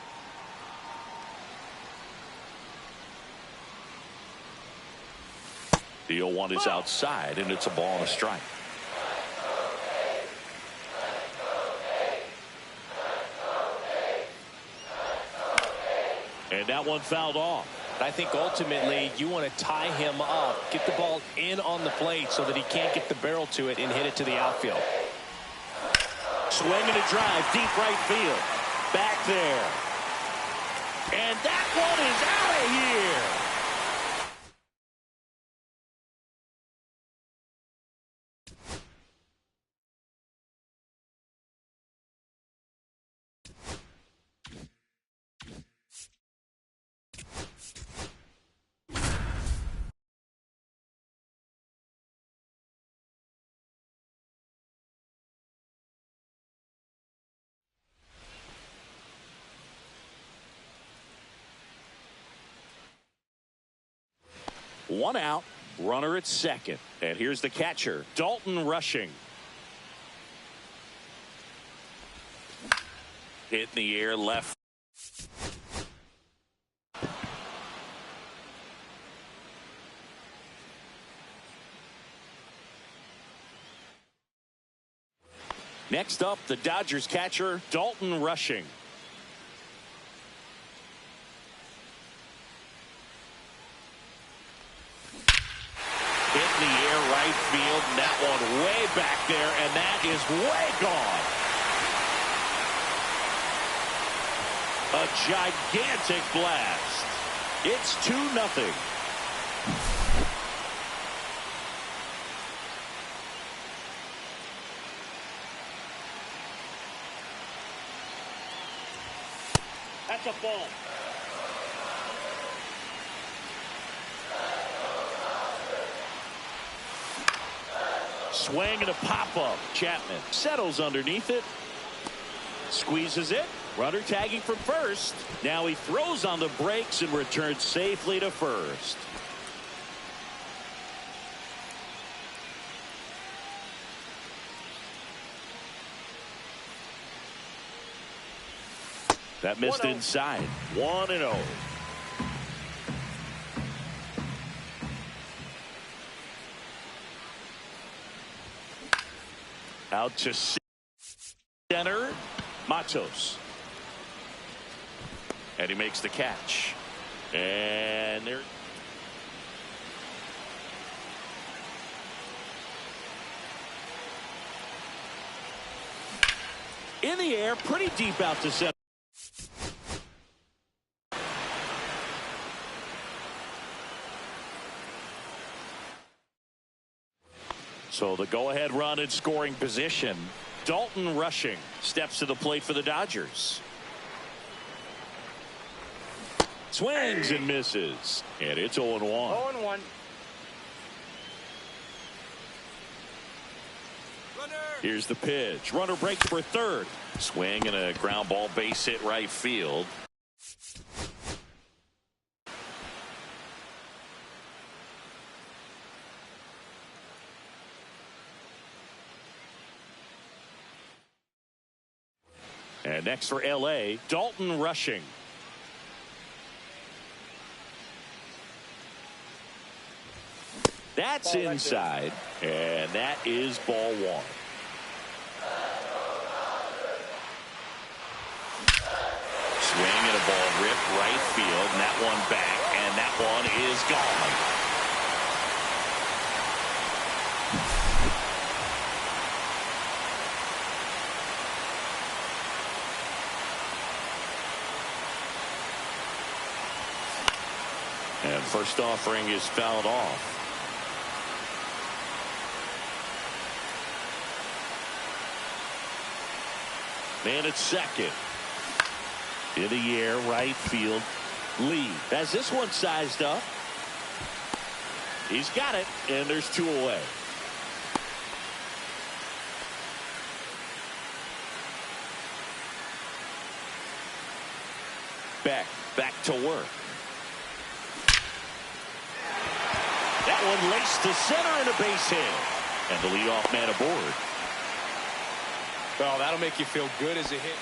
The 0-1 is outside, and it's a ball and a strike. And that one fouled off. I think ultimately you want to tie him up, get the ball in on the plate so that he can't get the barrel to it and hit it to the outfield. Swing and a drive, deep right field. Back there. And that one is out of here. One out, runner at second. And here's the catcher, Dalton Rushing. Hit in the air left. Next up, the Dodgers catcher, Dalton Rushing. Field, and that one way back there, and that is way gone. A gigantic blast. It's 2-0. That's a ball. swing and a pop-up. Chapman settles underneath it. Squeezes it. Runner tagging from first. Now he throws on the brakes and returns safely to first. That missed inside. 1-0. Out to center. Matos. And he makes the catch. And there. In the air, pretty deep out to center. So the go-ahead run in scoring position. Dalton Rushing steps to the plate for the Dodgers. Swings and misses. And it's 0-1. 0-1. Here's the pitch. Runner breaks for third. Swing and a ground ball base hit right field. And next for L.A., Dalton Rushing. That's inside, and that is ball one. Swing and a ball ripped right field, and that one back, and that one is gone. And first offering is fouled off. Man at second. In the air, right field. Lee has this one sized up. He's got it, and there's two away. Back to work. That one laced to center and a base hit. And the leadoff man aboard. Well, that'll make you feel good as a hit.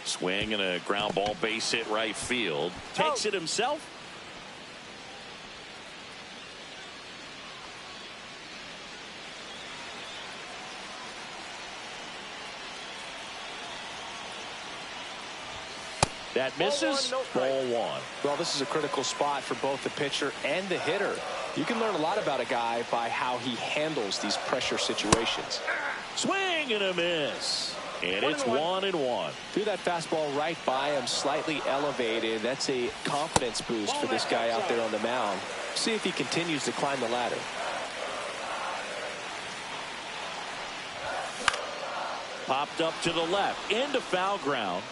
Swing and a ground ball base hit right field. Takes it himself. That misses. Ball one. Well, this is a critical spot for both the pitcher and the hitter. You can learn a lot about a guy by how he handles these pressure situations. Swing and a miss. And it's 1-1. Threw that fastball right by him, slightly elevated. That's a confidence boost for this guy out there on the mound. See if he continues to climb the ladder. Popped up to the left. Into foul ground.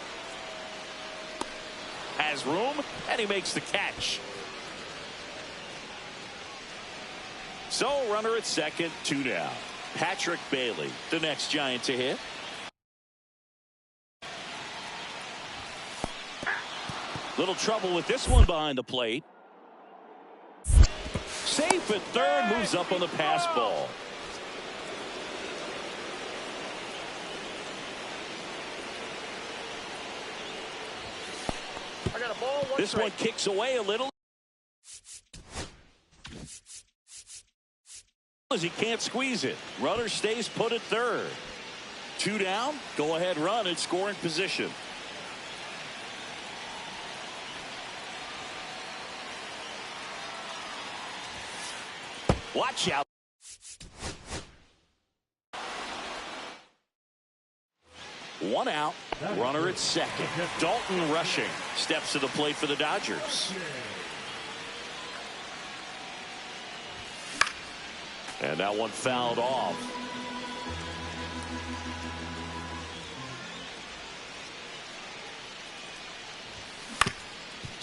Has room, and he makes the catch. So, runner at second, 2 down. Patrick Bailey, the next Giant to hit. Little trouble with this one behind the plate. Safe at third, moves up on the pass ball. This one kicks away a little. As he can't squeeze it. Runner stays put at third. 2 down. Go ahead run in scoring position. Watch out. One out. Runner at second. Dalton Rushing steps to the plate for the Dodgers. And that one fouled off.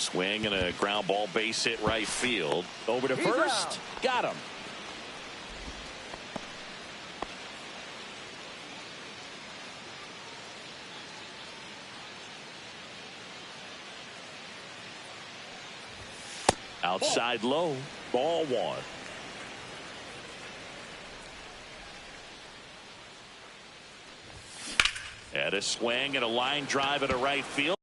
Swing and a ground ball, base hit right field. Over to first. Got him. Outside low. Ball one. And a swing and a line drive at a right field.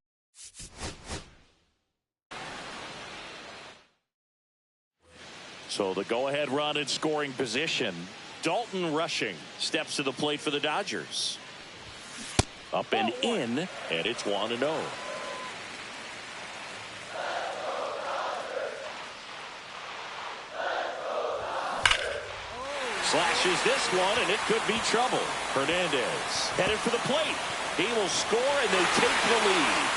So the go-ahead run in scoring position. Dalton Rushing steps to the plate for the Dodgers. Up and in, and it's 1-0. Slashes this one, and it could be trouble. Hernandez headed for the plate. He will score, and they take the lead.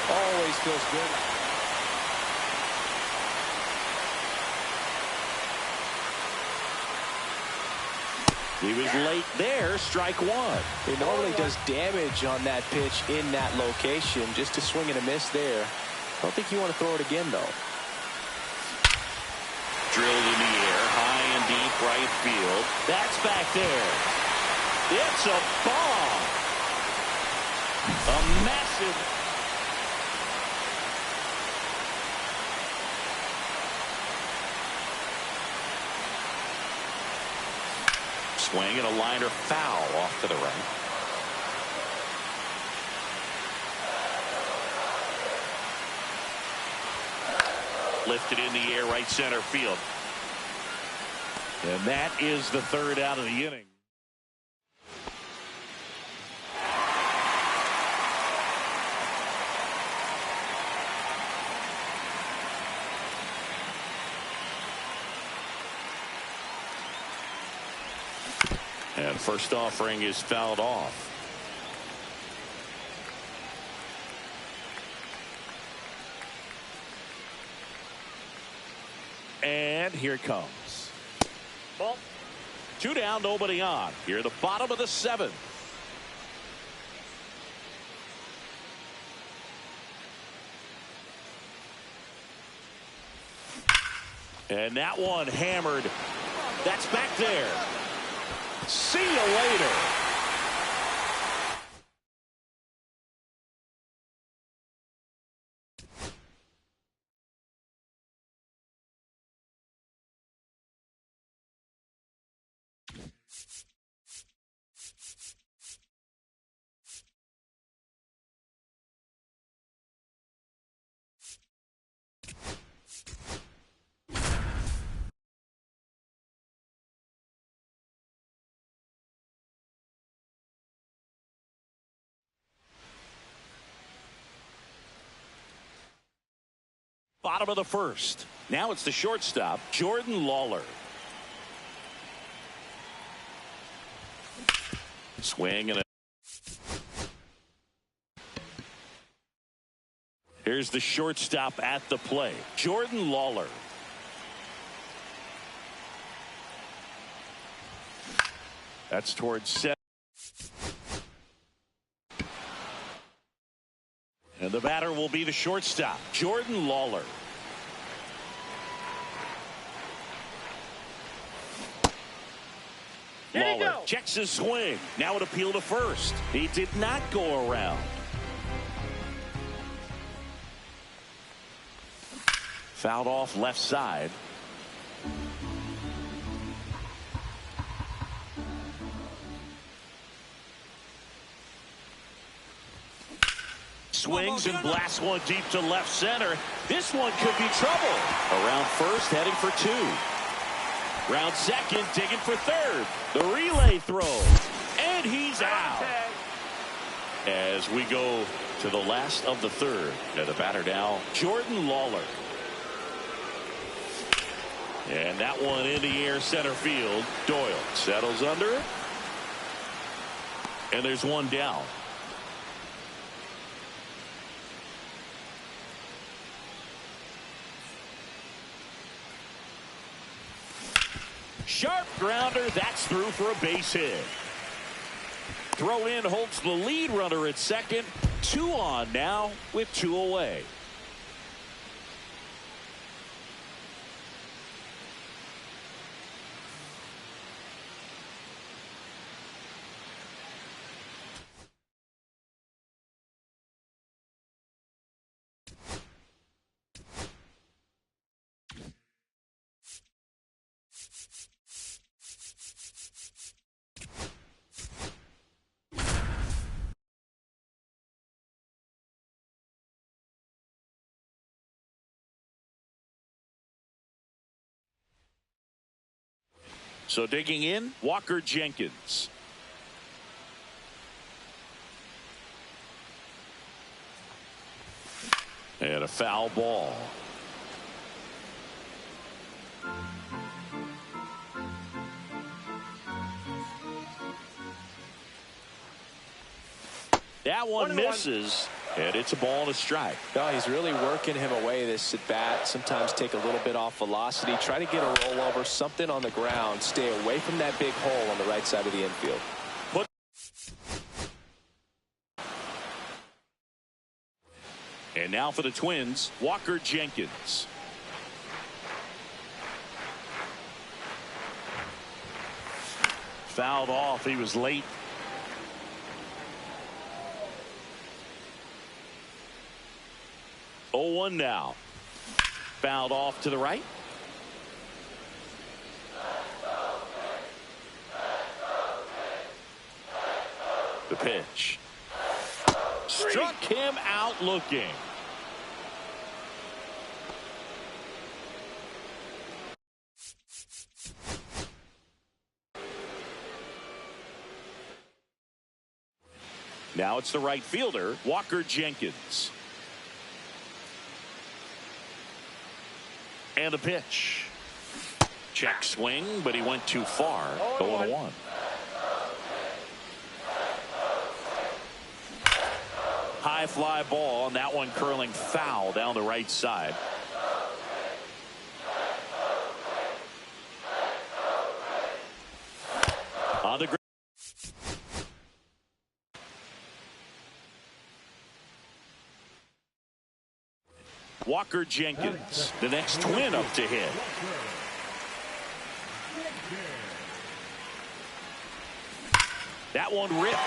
Always feels good. He was late there. Strike one. He normally does damage on that pitch in that location. Just a swing and a miss there. I don't think you want to throw it again, though. Drilled in the air, high and deep right field. That's back there. It's a bomb. A massive. Swing and a liner foul off to the right. Lifted in the air, right center field. And that is the third out of the inning. And first offering is fouled off. And here it comes. Ball. 2 down, nobody on. Here at the bottom of the 7th. And that one hammered. That's back there. See you later. Bottom of the 1st. Now it's the shortstop, Jordan Lawler. Swing and a. Here's the shortstop at the plate, Jordan Lawler. That's towards set. And the batter will be the shortstop, Jordan Lawler. Lawler checks his swing. Now an appeal to first. He did not go around. Fouled off left side. Swings and blasts one deep to left center. This one could be trouble. Around first, heading for 2. Round second, digging for third. The relay throw. And he's out. As we go to the last of the 3rd. And the batter now, Jordan Lawler. And that one in the air, center field. Doyle settles under it. And there's one down. Sharp grounder. That's through for a base hit. Throw in holds the lead runner at second. 2 on now with 2 away. So digging in, Walker Jenkins. And a foul ball. That one misses, and it's a ball and a strike. No, he's really working him away this at bat. Sometimes take a little bit off velocity. Try to get a rollover, something on the ground. Stay away from that big hole on the right side of the infield. And now for the Twins, Walker Jenkins. Fouled off. He was late. Oh, 1 now. Fouled off to the right. The pitch. Struck him out looking. Now it's the right fielder, Walker Jenkins. And a pitch. Check swing, but he went too far. 0-1. High fly ball, and that one curling foul down the right side. On the ground. Walker Jenkins, the next Twin up to hit. That one ripped.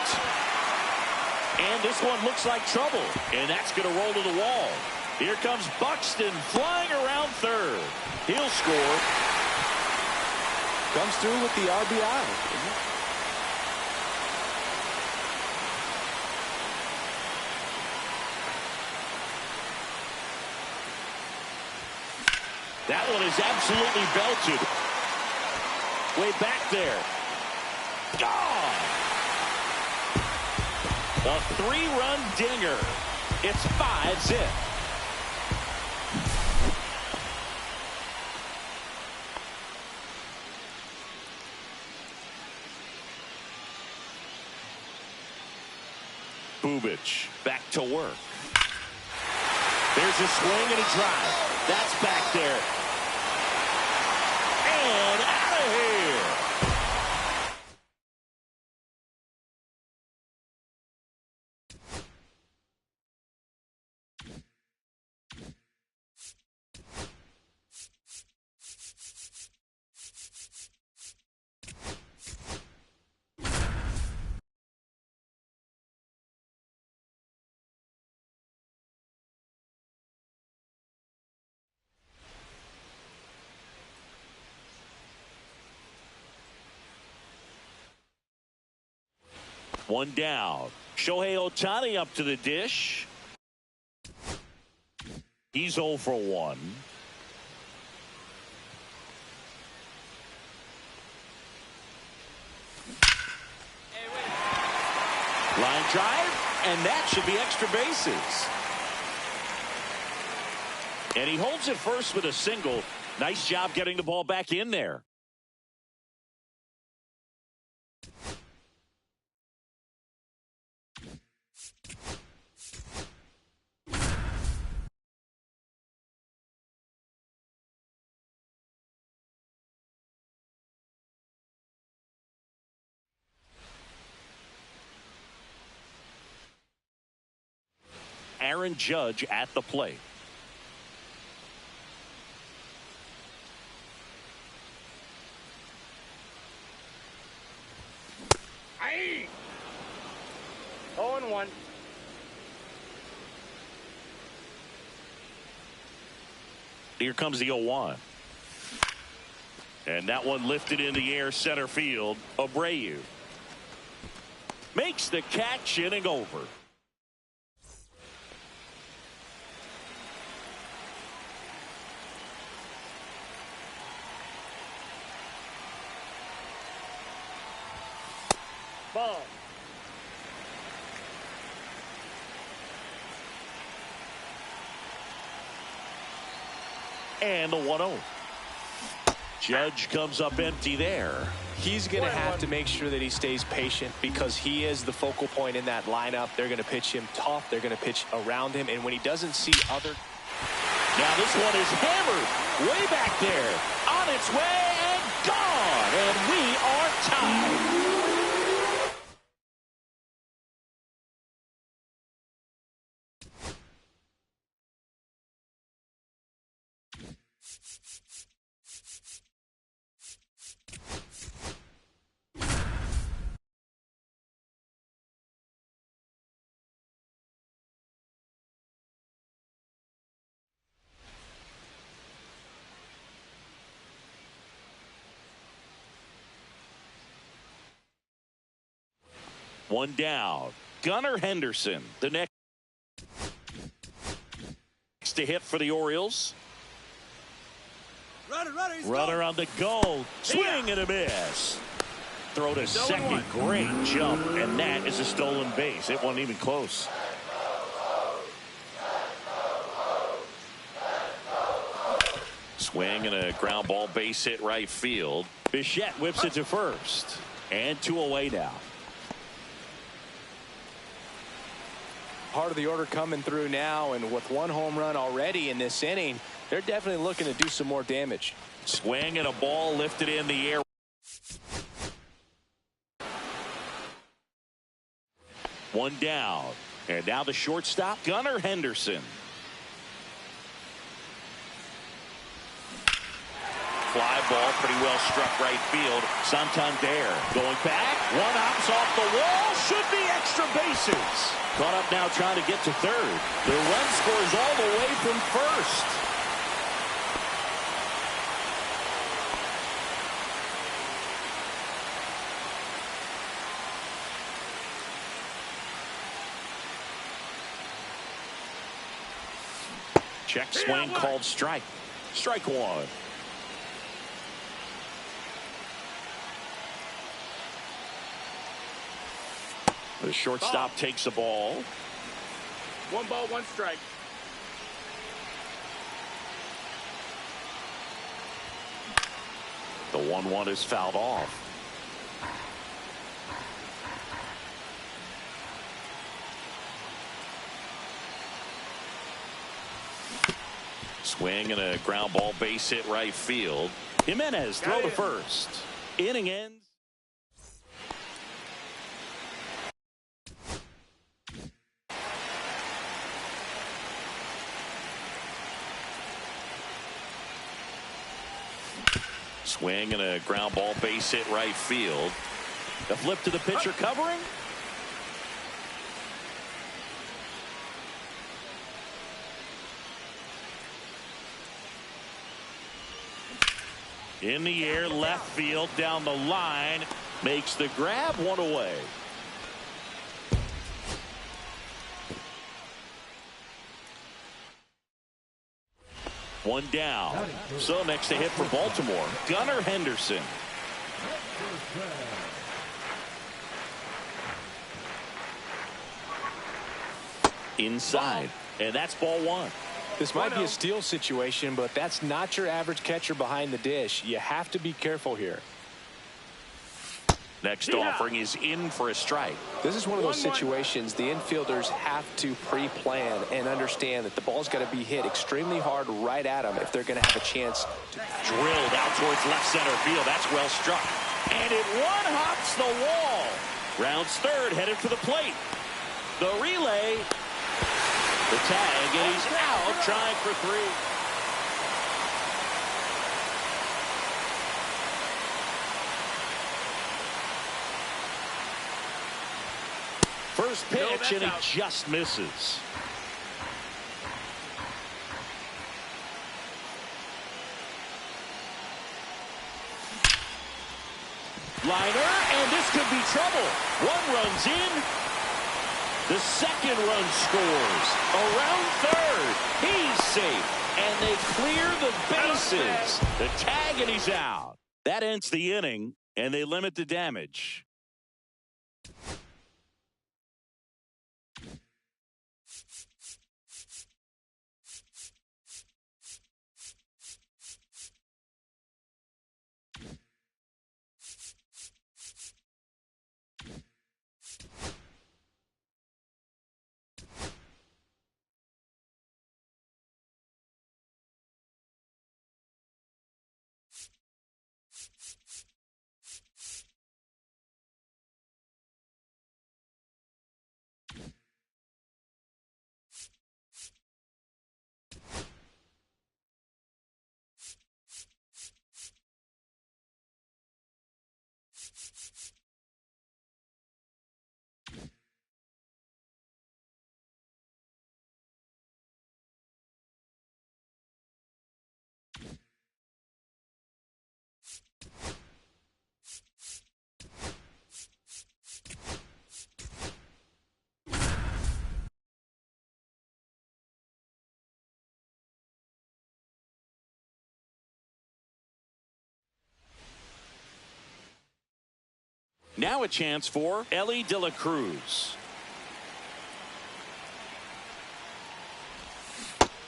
And this one looks like trouble. And that's going to roll to the wall. Here comes Buxton flying around third. He'll score. Comes through with the RBI. That one is absolutely belted. Way back there. Gone. A 3-run dinger. It's 5-zip. Bubich back to work. There's a swing and a drive. That's back there. And out of here. One down. Shohei Ohtani up to the dish. He's 0 for 1. Line drive, and that should be extra bases. And he holds it first with a single. Nice job getting the ball back in there. Aaron Judge at the plate. Aye. 0-1. Here comes the 0-1. And that one lifted in the air center field. Abreu makes the catch, inning over. Ball. And the 1-0. Judge comes up empty there. He's going to have to make sure that he stays patient because he is the focal point in that lineup. They're going to pitch him tough. They're going to pitch around him. And when he doesn't see other. Now this one is hammered way back there. On its way and gone. And we are tied. One down. Gunnar Henderson, the next to hit for the Orioles. Runner on the go. Swing and a miss. Throw to second. Great jump. And that is a stolen base. It wasn't even close. Swing and a ground ball base hit right field. Bichette whips it to first. And 2 away now. Part of the order coming through now, and with 1 home run already in this inning, they're definitely looking to do some more damage. Swing and a ball lifted in the air. One down. And now the shortstop, Gunnar Henderson. Fly ball pretty well struck right field. Santander going back. One hops off the wall. Should be extra bases. Caught up now trying to get to third. The run scores all the way from first. Check swing called strike. Strike one. The shortstop takes the ball. 1 ball, 1 strike. The 1-1 is fouled off. Swing and a ground ball base hit right field. Jimenez throw to first. Inning ends. Swing and a ground ball base hit right field. The flip to the pitcher covering. In the air, left field, down the line. Makes the grab, 1 away. One down. So next to hit for Baltimore, Gunnar Henderson. Inside. And that's ball 1. This might be a steal situation, but that's not your average catcher behind the dish. You have to be careful here. Next offering is in for a strike. This is one of those situations the infielders have to pre-plan and understand that the ball's got to be hit extremely hard right at them if they're going to have a chance to. Drilled out towards left center field. That's well struck. And it one-hops the wall. Rounds third, headed for the plate. The relay. The tag, and he's out trying for 3. First pitch, and he just misses. Liner, and this could be trouble. 1 run's in. The second run scores. Around third. He's safe. And they clear the bases. The tag, and he's out. That ends the inning, and they limit the damage. Now a chance for Elly De La Cruz.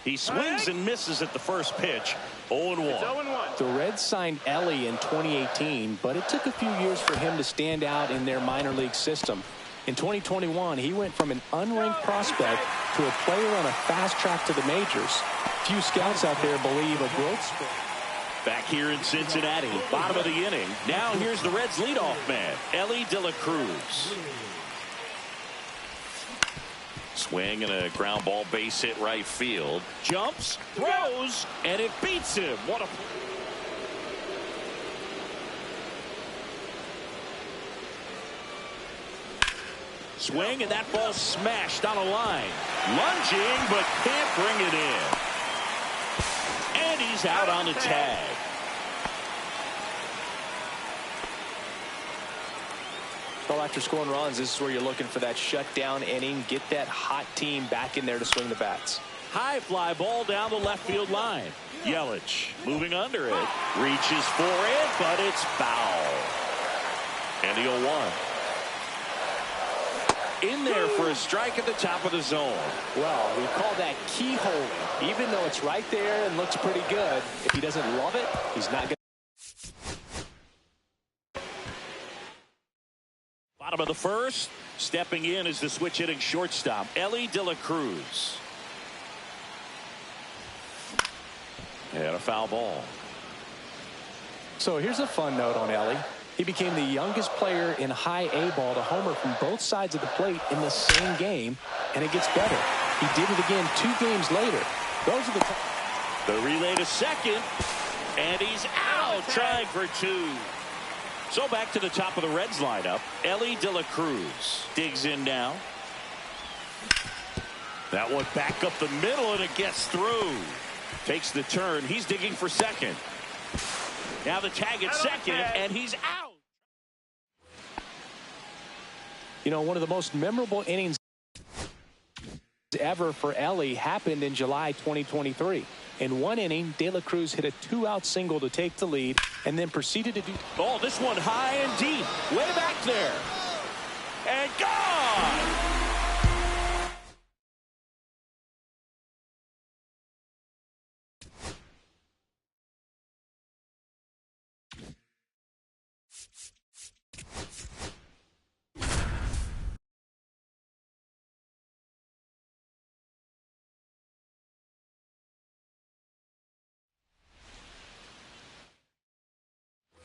He swings and misses at the first pitch. 0-1. The Reds signed Elly in 2018, but it took a few years for him to stand out in their minor league system. In 2021, he went from an unranked prospect to a player on a fast track to the majors. Few scouts out there believe a growth spurt. Back here in Cincinnati, bottom of the inning. Now here's the Reds' leadoff man, Elly De La Cruz. Swing and a ground ball base hit right field. Jumps, throws, and it beats him. What a... Swing, and that ball smashed on a line. Lunging, but can't bring it in. And he's out on the tag. Well, after scoring runs, this is where you're looking for that shutdown inning. Get that hot team back in there to swing the bats. High fly ball down the left field line. Yelich moving under it. Reaches for it, but it's foul. And the 0-1. In there for a strike at the top of the zone. Well, we call that keyholing. Even though it's right there and looks pretty good, if he doesn't love it, he's not going to. Bottom of the first. Stepping in is the switch hitting shortstop, Elly De La Cruz. And a foul ball. So here's a fun note on Elly. He became the youngest player in high A ball to homer from both sides of the plate in the same game, and it gets better. He did it again 2 games later. Those are the relay to second, and he's out trying for 2. So back to the top of the Reds lineup, Elly De La Cruz digs in now. That one back up the middle, and it gets through. Takes the turn. He's digging for second. Now the tag at second, and he's out. You know, one of the most memorable innings ever for Elly happened in July 2023. In one inning, De La Cruz hit a 2-out single to take the lead and then proceeded to do... Oh, this one high and deep. Way back there. And gone!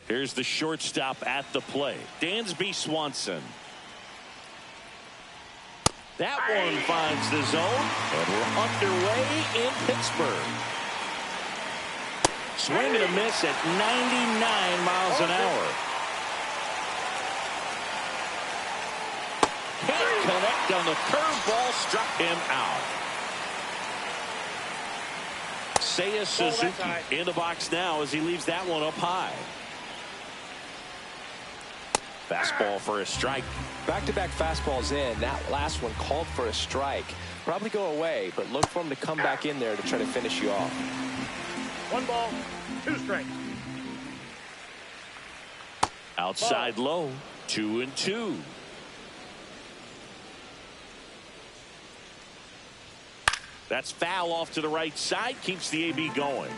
Here's the shortstop at the plate, Dansby Swanson. That one finds the zone, and we're underway in Pittsburgh. Swing and a miss at 99 miles an hour. Can't connect on the curveball, struck him out. Seiya Suzuki in the box now as he leaves that one up high. Fastball for a strike. Back-to-back fastballs in. That last one called for a strike. Probably go away, but look for him to come back in there to try to finish you off. 1 ball, 2 strikes. Outside low, 2-2. That's foul off to the right side, keeps the AB going.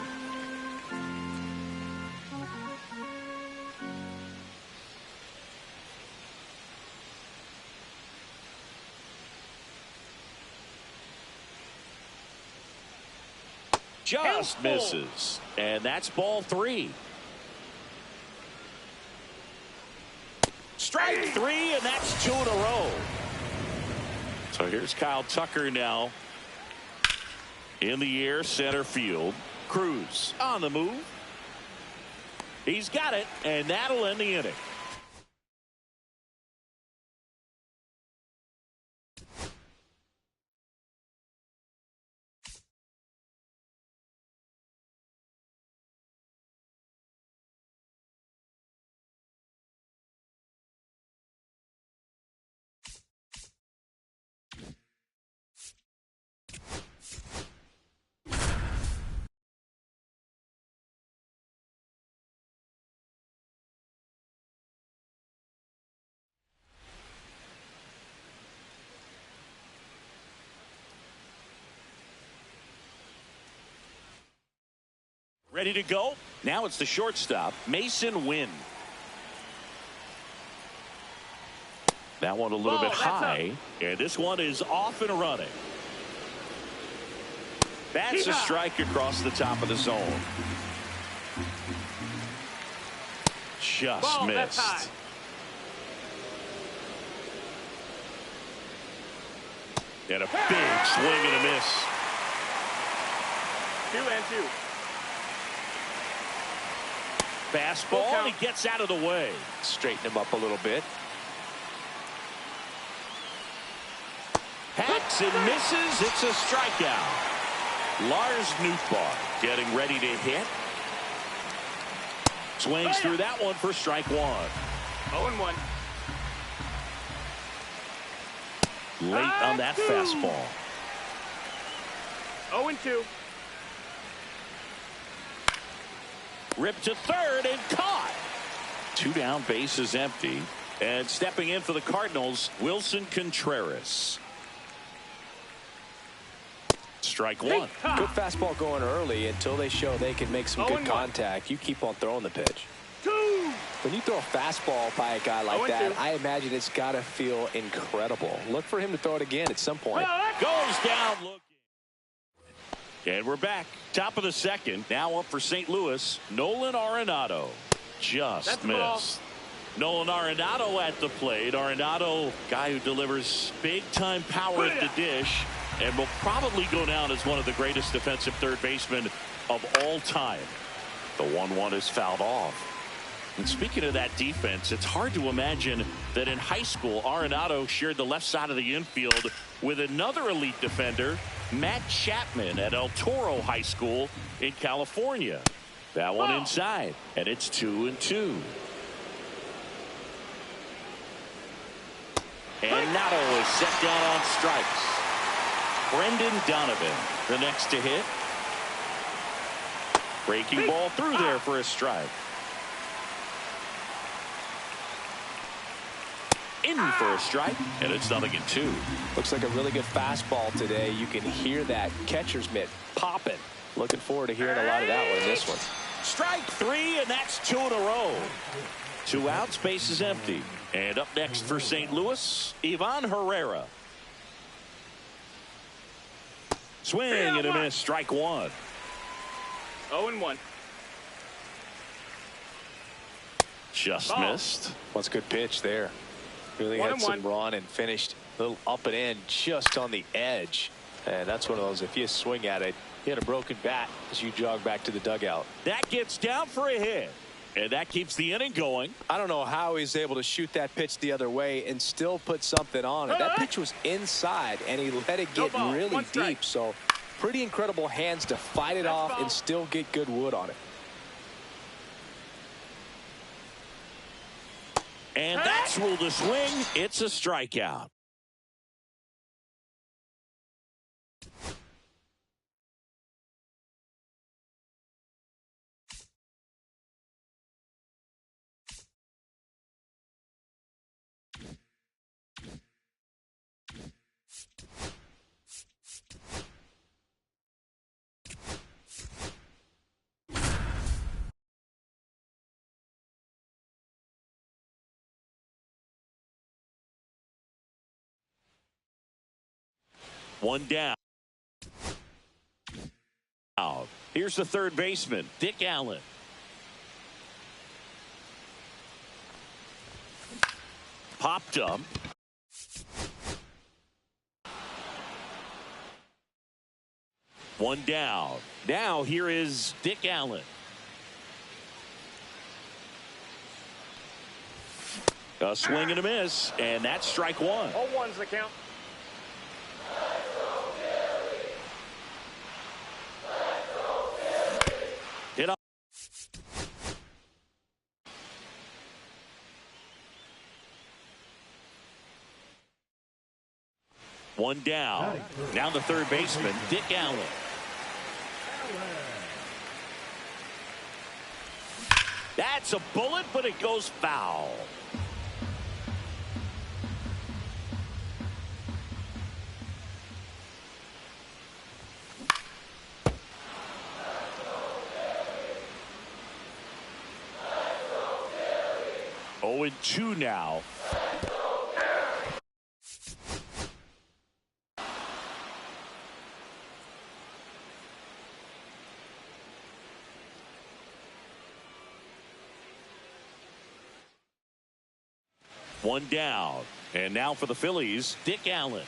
Just misses, and that's ball 3. Strike 3, and that's 2 in a row. So here's Kyle Tucker now in the air, center field. Cruz on the move. He's got it, and that'll end the inning. Ready to go. Now it's the shortstop, Mason Wynn. That one a little bit high, and this one is off and running. That's a strike across the top of the zone. Just missed. And a big swing and a miss. 2-2. Fastball, and he gets out of the way. Straighten him up a little bit. Hacks and misses. It's a strikeout. Lars Nootbaar getting ready to hit. Swings through that one for strike 1. 0-1. Late on that fastball. 0-2. Ripped to third and caught. 2 down, bases empty. And stepping in for the Cardinals, Wilson Contreras. Strike 1. Good fastball going early until they show they can make some good contact. You keep on throwing the pitch. 2. When you throw a fastball by a guy like that, I imagine it's got to feel incredible. Look for him to throw it again at some point. Goes down looking. And we're back. Top of the second. Now up for St. Louis, Nolan Arenado. Just missed. Nolan Arenado at the plate. Arenado, guy who delivers big-time power at the dish and will probably go down as one of the greatest defensive third basemen of all time. The 1-1 is fouled off. And speaking of that defense, it's hard to imagine that in high school, Arenado shared the left side of the infield with another elite defender, Matt Chapman, at El Toro High School in California. That one inside, and it's 2-2. And Nato is set down on strikes. Brendan Donovan, the next to hit. Breaking ball through there for a strike. In for a strike, and it's 0-2. Looks like a really good fastball today. You can hear that catcher's mitt popping. Looking forward to hearing a lot of that one in this one. Strike 3, and that's 2 in a row. 2 outs, base is empty. And up next for St. Louis, Ivan Herrera. Swing and a miss, strike 1. 0-1. Just missed. What's a good pitch there? Really One had and some one. run and finished a little up and in just on the edge. And that's one of those, if you swing at it, you hit a broken bat as you jog back to the dugout. That gets down for a hit. And that keeps the inning going. I don't know how he's able to shoot that pitch the other way and still put something on it. That pitch was inside, and he let it get really deep. So pretty incredible hands to fight it off and still get good wood on it. And that's ruled a swing. It's a strikeout. One down. Out. Here's the third baseman, Dick Allen. Popped up. One down. Now here is Dick Allen. A swing and a miss, and that's strike one. 0-1's the count. Hit up. One down. Now the third baseman, Dick Allen. That's a bullet, but it goes foul. Oh, and 2 now. One down. And now for the Phillies, Dick Allen.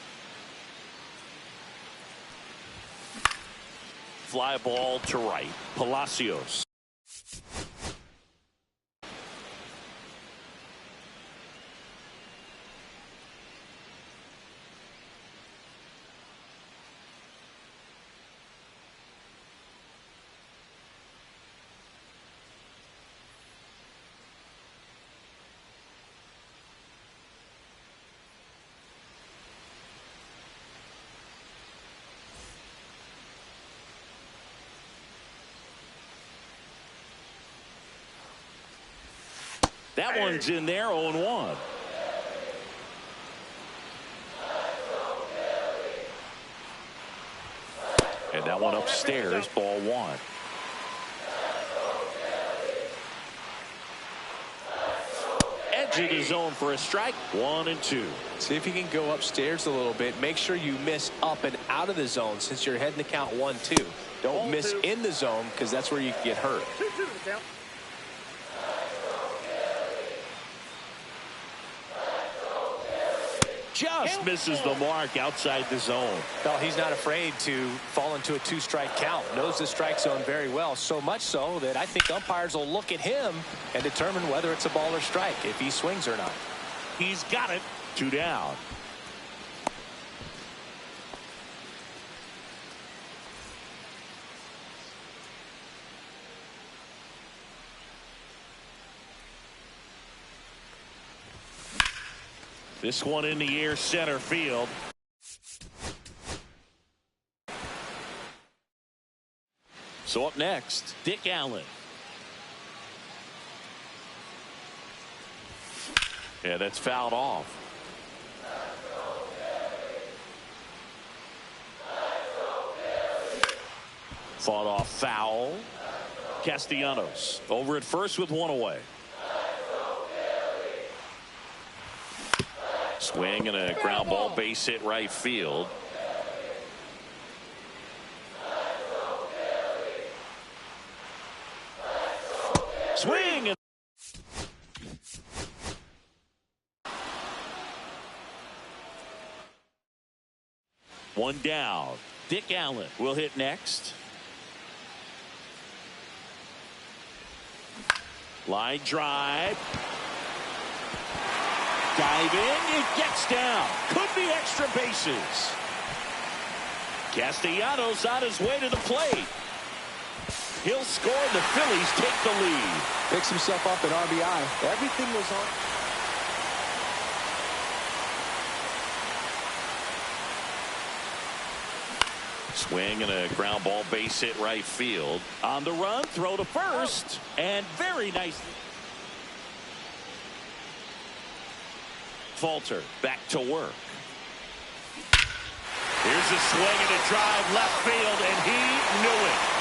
Fly ball to right. Palacios. That one's in there, 0-1. And that one upstairs, ball 1. Edge of the zone for a strike, 1 and 2. See if you can go upstairs a little bit. Make sure you miss up and out of the zone since you're heading to count 1-2. Don't miss in the zone because that's where you can get hurt. 2-2 the count. Just misses the mark outside the zone. Well, he's not afraid to fall into a 2-strike count. Knows the strike zone very well. So much so that I think umpires will look at him and determine whether it's a ball or strike, if he swings or not. He's got it. 2 down. This one in the air, center field. So up next, Dick Allen. Yeah, that's fouled off. Fought off foul. Castellanos over at first with 1 away. Swing and a ground ball, base hit right field. Swing. One down. Dick Allen will hit next. Line drive. Dive in. It gets down. Could be extra bases. Castellanos on his way to the plate. He'll score. The Phillies take the lead. Picks himself up at RBI. Everything was on. Swing and a ground ball, base hit right field. On the run, throw to first, and very nice. Falter back to work. Here's a swing and a drive left field, and he knew it.